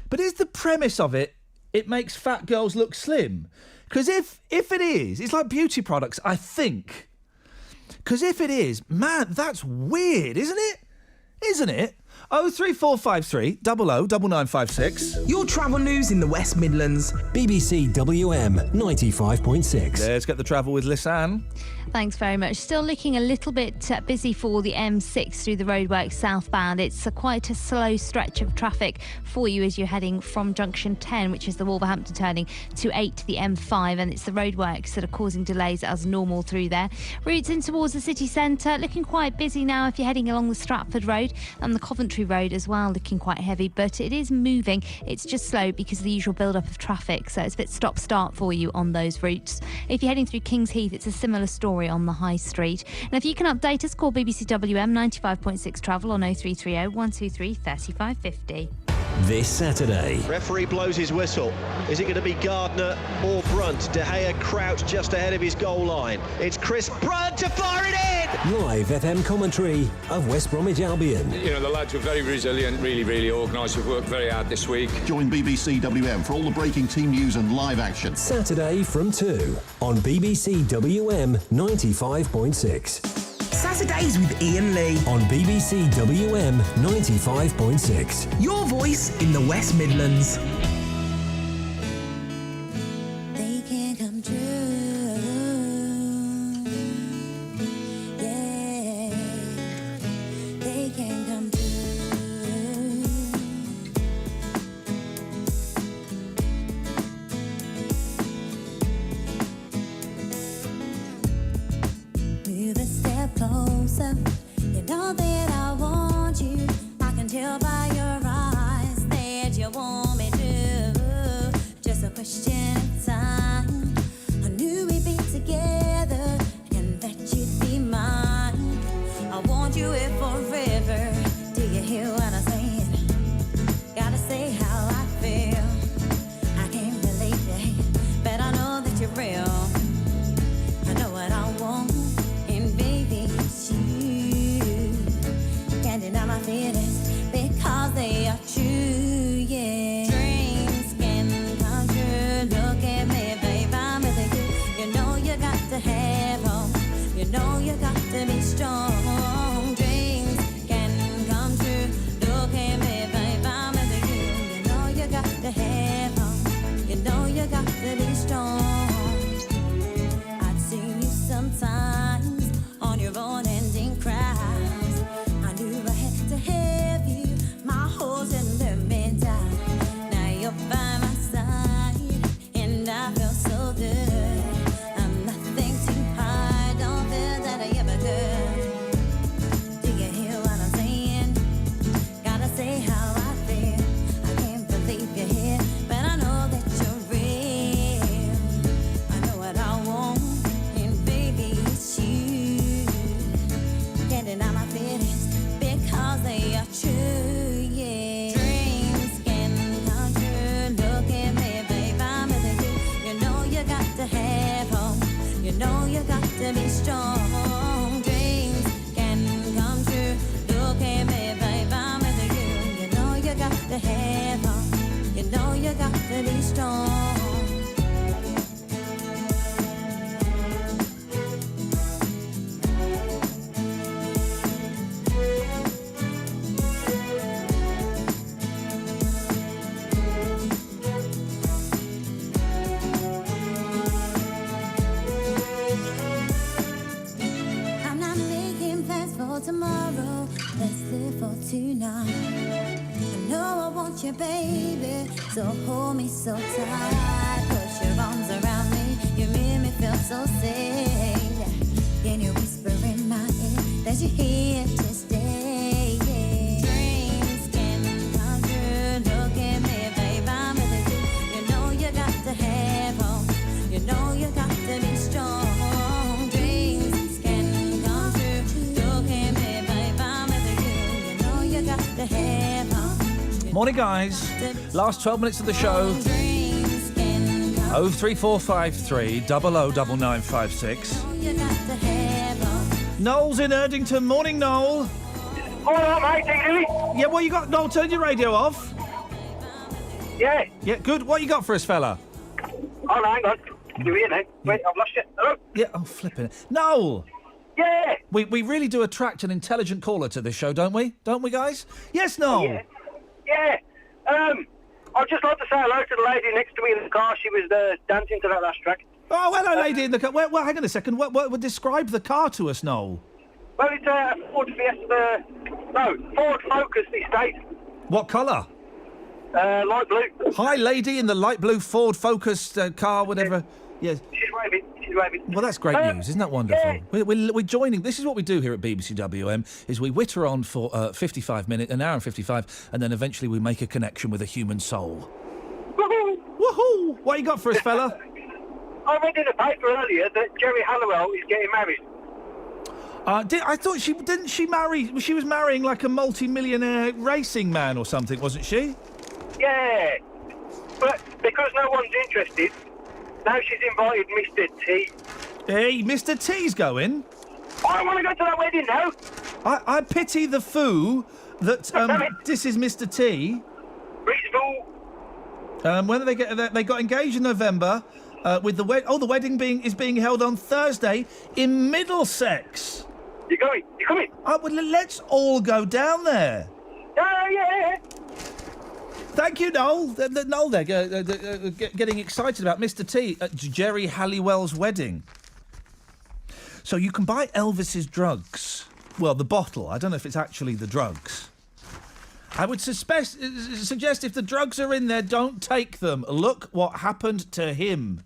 But is the premise of it, it makes fat girls look slim? Because if it is, it's like beauty products, I think. Because if it is, man, that's weird, isn't it? Isn't it? 03453 009956. Your travel news in the West Midlands. BBC WM 95.6. Let's get the travel with Lisanne. Thanks very much. Still looking a little bit busy for the M6 through the roadworks southbound. It's quite a slow stretch of traffic for you as you're heading from junction 10, which is the Wolverhampton turning, to 8 to the M5, and it's the roadworks that are causing delays as normal through there. Routes in towards the city centre looking quite busy now if you're heading along the Stratford Road, and the Coventry Road as well looking quite heavy, but it is moving. It's just slow because of the usual build-up of traffic, so it's a bit stop-start for you on those routes. If you're heading through Kings Heath, it's a similar story on the high street. And if you can update us, call BBC WM 95.6 travel on 0330 123 3550. This Saturday. Referee blows his whistle. Is it going to be Gardner or Brunt? De Gea crouched just ahead of his goal line. It's Chris Brunt to fire it in! Live FM commentary of West Bromwich Albion. You know, the lads were very resilient, really organised. We've worked very hard this week. Join BBC WM for all the breaking team news and live action. Saturday from 2 on BBC WM 95.6. Saturdays with Iain Lee on BBC WM 95.6. Your voice in the West Midlands. closer. You know that I want you. I can tell by your eyes that you want me to. Just a question of time. I knew we'd be together and that you'd be mine. I want you here forever. Do you hear what I'm saying? Gotta say how I feel. I can't believe it, but I know that you're real. I know what I want, and baby, it's you. Can't deny my feelings because they are true, yeah. Dreams can come true. Look at me, babe, I'm with you. You know you got to have hope. You know you got to be strong. Dreams can come true. Look at me, babe, I'm with you. You know you got to have hope. You know you got to be strong. I'd see you sometimes on your own ending cries. I knew I had to have you. My horse and let me down. Now you're by my side, and I feel so good. I'm nothing too hard. Don't feel that I ever could. Do you hear what I'm saying? Gotta say how I feel. I can't believe you're here, but I know that you're real. I know what I want, and baby, it's you. Can't deny my feelings because they are true, yeah. Dreams can come true. Look at me, babe, I'm with you. You know you got to have hope. You know you got to be strong. Dreams can come true. Look at me, babe, I'm with you. You know you got to have hope. You know you got to be strong. I'm not making plans for tomorrow. Let's live for tonight. I know I want you, baby. So hold me so tight. Put your arms around me. You make me feel so safe. Can you whisper in my ear that you're here to stay? Yeah. Dreams can come true. Look at me, babe, I'm with you. You know you got to have hope. You know you got to be strong. Dreams can come true. Look at me, babe, I'm with you. You know you got to have hope. Morning, guys. Last 12 minutes of the show. 03453 009956. Noel's in Erdington. Morning, Noel. All right, mate, Dee. Yeah, what you got? Noel, turn your radio off. Yeah. Yeah, good. What you got for us, fella? Oh, no, hang on. You're here now. Wait, I've lost you. Hello? Yeah, I'm flipping. Noel! Yeah! We really do attract an intelligent caller to this show, don't we? Don't we, guys? Yes, Noel? Yeah. Yeah. I'd just like to say hello to the lady next to me in the car. She was dancing to that last track. Oh, hello, lady in the car. Well, hang on a second. What would describe the car to us, Noel? Well, it's a Ford Fiesta... No, Ford Focus Estate. What colour? Light blue. Hi, lady in the light blue Ford Focus car, whatever. Yes. She's waving. She's waving. Well, that's great news. Isn't that wonderful? Yeah. We're joining. This is what we do here at BBC WM, is we witter on for 55 minutes, an hour and 55, and then eventually we make a connection with a human soul. Woohoo! Woohoo! What you got for us, fella? I read in the paper earlier that Jerry Halliwell is getting married. I thought she was marrying like a multi-millionaire racing man or something, wasn't she? Yeah, but because no one's interested, now she's invited Mr. T. Hey, Mr. T's going? I want to go to that wedding now. I pity the fool that this is Mr. T. Reasonable. When they got engaged in November, with the the wedding is being held on Thursday in Middlesex. You going? You coming? Well, let's all go down there. Yeah. Thank you, Noel. Noel there, getting excited about Mr. T at Jerry Halliwell's wedding. So you can buy Elvis's drugs. Well, the bottle. I don't know if it's actually the drugs. I would suggest if the drugs are in there, don't take them. Look what happened to him.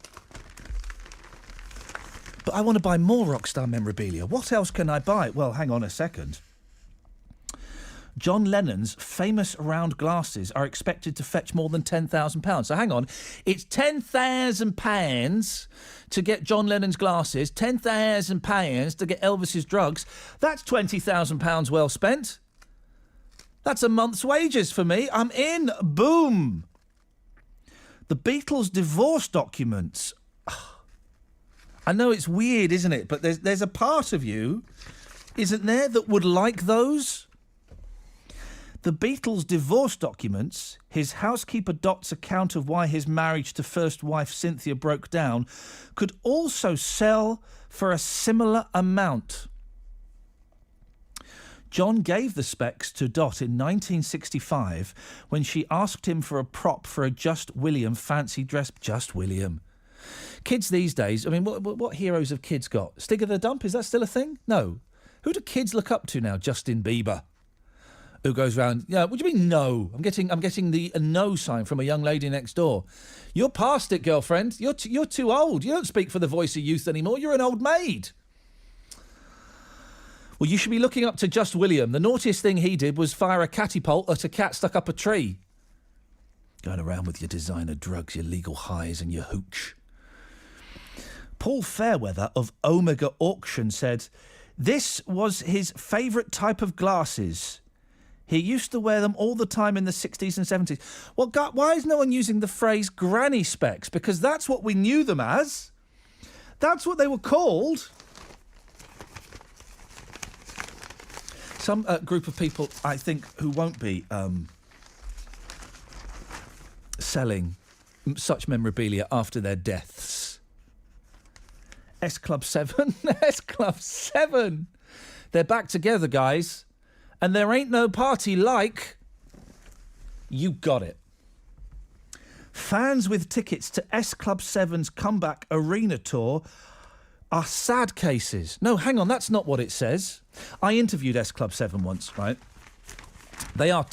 But I want to buy more Rockstar memorabilia. What else can I buy? Well, hang on a second. John Lennon's famous round glasses are expected to fetch more than £10,000. So hang on, it's £10,000 to get John Lennon's glasses, £10,000 to get Elvis's drugs. That's £20,000 well spent. That's a month's wages for me. I'm in. Boom. The Beatles' divorce documents. I know it's weird, isn't it? But there's a part of you, isn't there, that would like those? The Beatles' divorce documents, his housekeeper Dot's account of why his marriage to first wife Cynthia broke down, could also sell for a similar amount. John gave the specs to Dot in 1965 when she asked him for a prop for a Just William fancy dress. Just William. Kids these days, I mean, what heroes have kids got? Stig of the Dump, is that still a thing? No. Who do kids look up to now? Justin Bieber. Who goes round, yeah, what do you mean no? I'm getting the no sign from a young lady next door. You're past it, girlfriend. You're too old. You don't speak for the voice of youth anymore. You're an old maid. Well, you should be looking up to Just William. The naughtiest thing he did was fire a catapult at a cat stuck up a tree. Going around with your designer drugs, your legal highs and your hooch. Paul Fairweather of Omega Auction said, this was his favourite type of glasses. He used to wear them all the time in the 60s and 70s. Well, God, why is no one using the phrase granny specs? Because that's what we knew them as. That's what they were called. Some group of people, I think, who won't be selling such memorabilia after their deaths. S Club 7. S Club 7. They're back together, guys. And there ain't no party like... You got it. Fans with tickets to S Club 7's comeback arena tour are sad cases. No, hang on, that's not what it says. I interviewed S Club 7 once, right? They are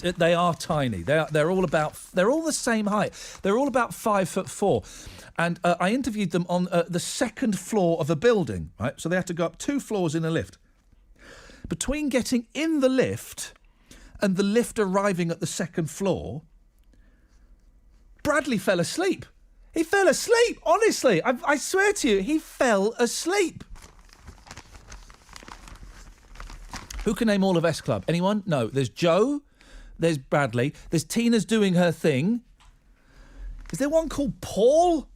tiny. They're all the same height. They're all about 5'4". And I interviewed them on the second floor of a building, right? So they had to go up 2 floors in a lift. Between getting in the lift and the lift arriving at the second floor, Bradley fell asleep. He fell asleep, honestly. I swear to you, he fell asleep. Who can name all of S Club? Anyone? No. There's Joe. There's Bradley. There's Tina's doing her thing. Is there one called Paul?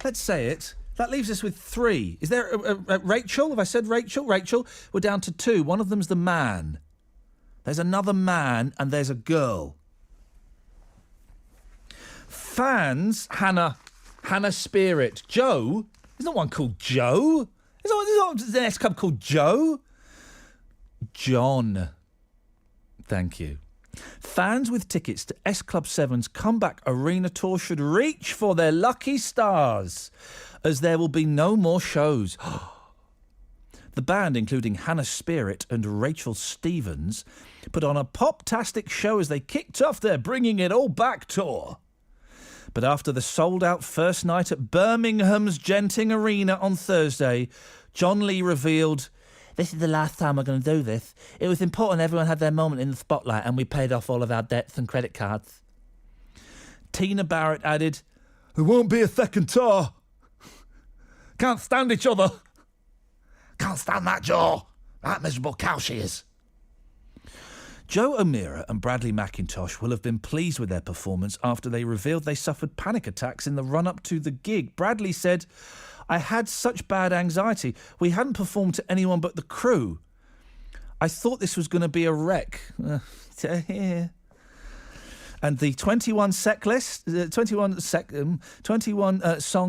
Let's say it. That leaves us with 3. Is there a Rachel? Have I said Rachel? Rachel. We're down to 2. One of them's the man. There's another man and there's a girl. Fans, Hannah Spirit. Joe? There's not one called Joe. There's not an S Club called Joe. John. Thank you. Fans with tickets to S Club 7's comeback arena tour should reach for their lucky stars, as there will be no more shows. The band, including Hannah Spirit and Rachel Stevens, put on a pop-tastic show as they kicked off their Bringing It All Back tour. But after the sold-out first night at Birmingham's Genting Arena on Thursday, John Lee revealed, "This is the last time we're going to do this. It was important everyone had their moment in the spotlight and we paid off all of our debts and credit cards." Tina Barrett added, "There won't be a second tour. Can't stand each other. Can't stand that jaw. That miserable cow she is." Joe O'Meara and Bradley McIntosh will have been pleased with their performance after they revealed they suffered panic attacks in the run-up to the gig. Bradley said, "I had such bad anxiety. We hadn't performed to anyone but the crew. I thought this was going to be a wreck." And the 21 song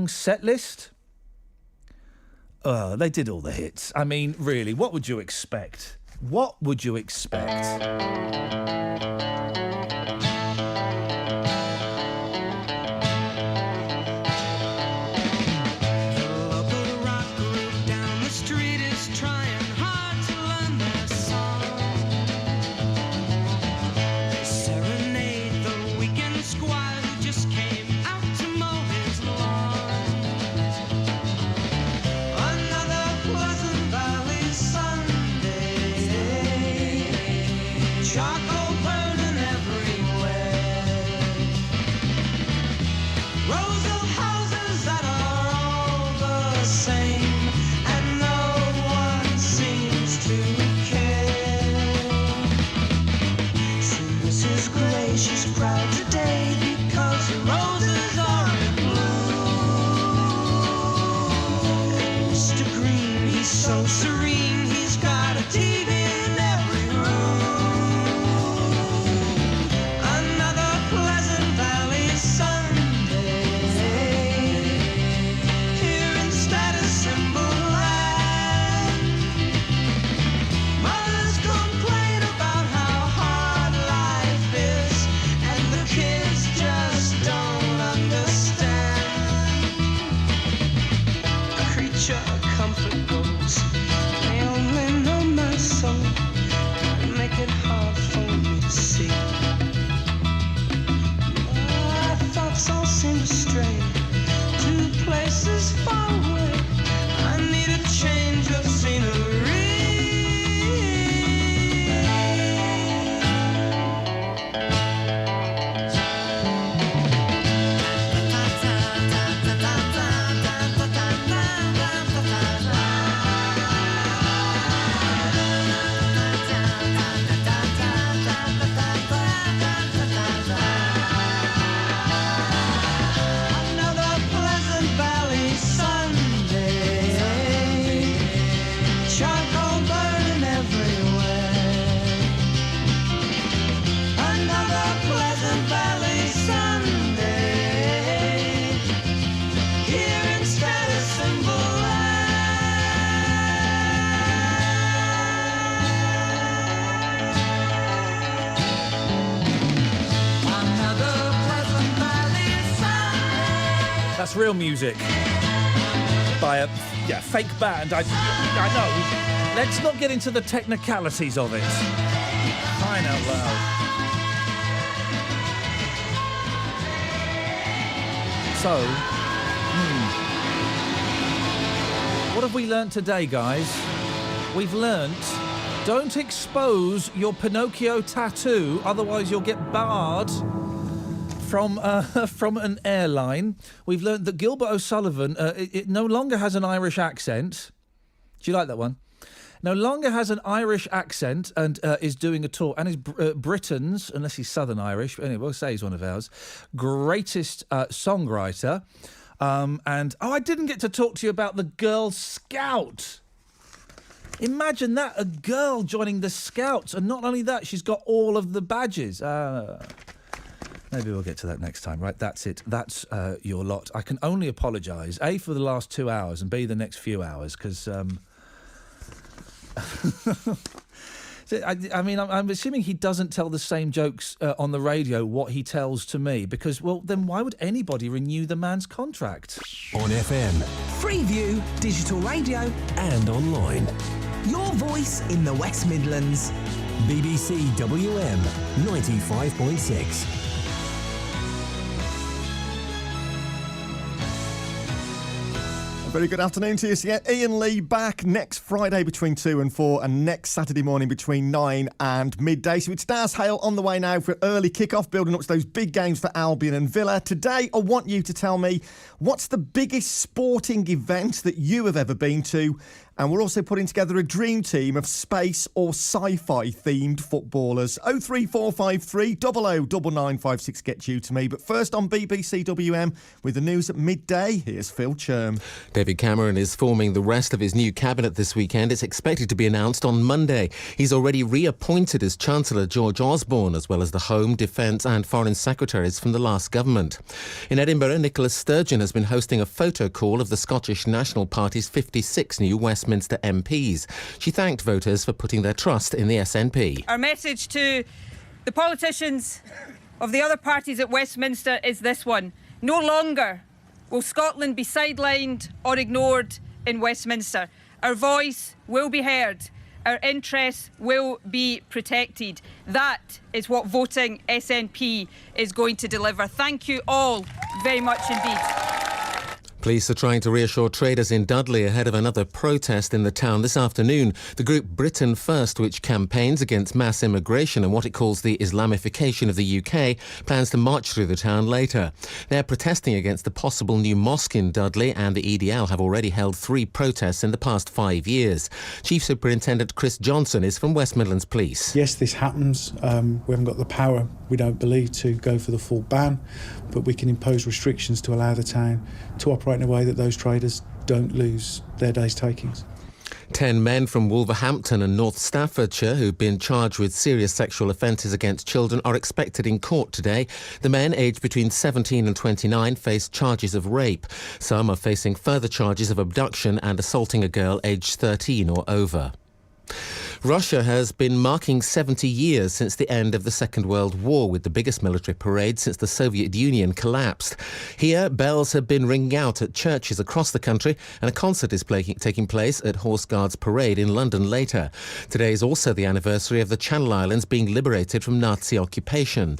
set list. They did all the hits. I mean, really, what would you expect? What would you expect? Another so serene. He's got a TV in every room. Another Pleasant Valley Sunday. Here in status symbol land. Mothers complain about how hard life is, and the kids just don't understand. Creature comfort goes, they only know my soul, and make it hard for me to see. My thoughts all seem to stray to places far away. I need a change of scenery. Another Pleasant Valley Sunday. Charcoal burning everywhere. Another Pleasant Valley Sunday. Here in status symbol Another Pleasant Valley Sunday. That's real music by a fake band. I know. Let's not get into the technicalities of it. Crying out loud. So, what have we learnt today, guys? We've learnt, don't expose your Pinocchio tattoo, otherwise you'll get barred from an airline. We've learnt that Gilbert O'Sullivan it no longer has an Irish accent. Do you like that one? No longer has an Irish accent and is doing a tour, and is Britain's, unless he's Southern Irish, but anyway, we'll say he's one of ours, greatest songwriter. And I didn't get to talk to you about the Girl Scout. Imagine that, a girl joining the Scouts, and not only that, she's got all of the badges. Maybe we'll get to that next time. Right, that's it. That's your lot. I can only apologise, A, for the last 2 hours, and B, the next few hours, because... I mean, I'm assuming he doesn't tell the same jokes on the radio what he tells to me, because, well, then why would anybody renew the man's contract? On FM Freeview, digital radio, and online. your voice in the West Midlands. BBC WM 95.6. A very good afternoon to you. So, yeah, Iain Lee back next Friday between 2 and 4 and next Saturday morning between 9 and midday. So it's Stars Hale on the way now for early kick-off, building up to those big games for Albion and Villa. Today, I want you to tell me what's the biggest sporting event that you have ever been to. And we're also putting together a dream team of space or sci-fi themed footballers. 03453 009956 gets you to me. But first on BBC WM with the news at midday, here's Phil Churm. David Cameron is forming the rest of his new cabinet this weekend. It's expected to be announced on Monday. He's already reappointed as Chancellor George Osborne, as well as the Home, Defence and Foreign Secretaries from the last government. In Edinburgh, Nicola Sturgeon has been hosting a photo call of the Scottish National Party's 56 new Westminster MPs. She thanked voters for putting their trust in the SNP. Our message to the politicians of the other parties at Westminster is this one. No longer will Scotland be sidelined or ignored in Westminster. Our voice will be heard. Our interests will be protected. That is what voting SNP is going to deliver. Thank you all very much indeed. Police are trying to reassure traders in Dudley ahead of another protest in the town this afternoon. The group Britain First, which campaigns against mass immigration and what it calls the Islamification of the UK, plans to march through the town later. They're protesting against the possible new mosque in Dudley, and the EDL have already held 3 protests in the past 5 years. Chief Superintendent Chris Johnson is from West Midlands Police. Yes, this happens. We haven't got the power, we don't believe, to go for the full ban, but we can impose restrictions to allow the town to operate in a way that those traders don't lose their day's takings. 10 men from Wolverhampton and North Staffordshire who've been charged with serious sexual offences against children are expected in court today. The men, aged between 17 and 29, face charges of rape. Some are facing further charges of abduction and assaulting a girl aged 13 or over. Russia has been marking 70 years since the end of the Second World War, with the biggest military parade since the Soviet Union collapsed. Here, bells have been ringing out at churches across the country, and a concert is taking place at Horse Guards Parade in London later. Today is also the anniversary of the Channel Islands being liberated from Nazi occupation.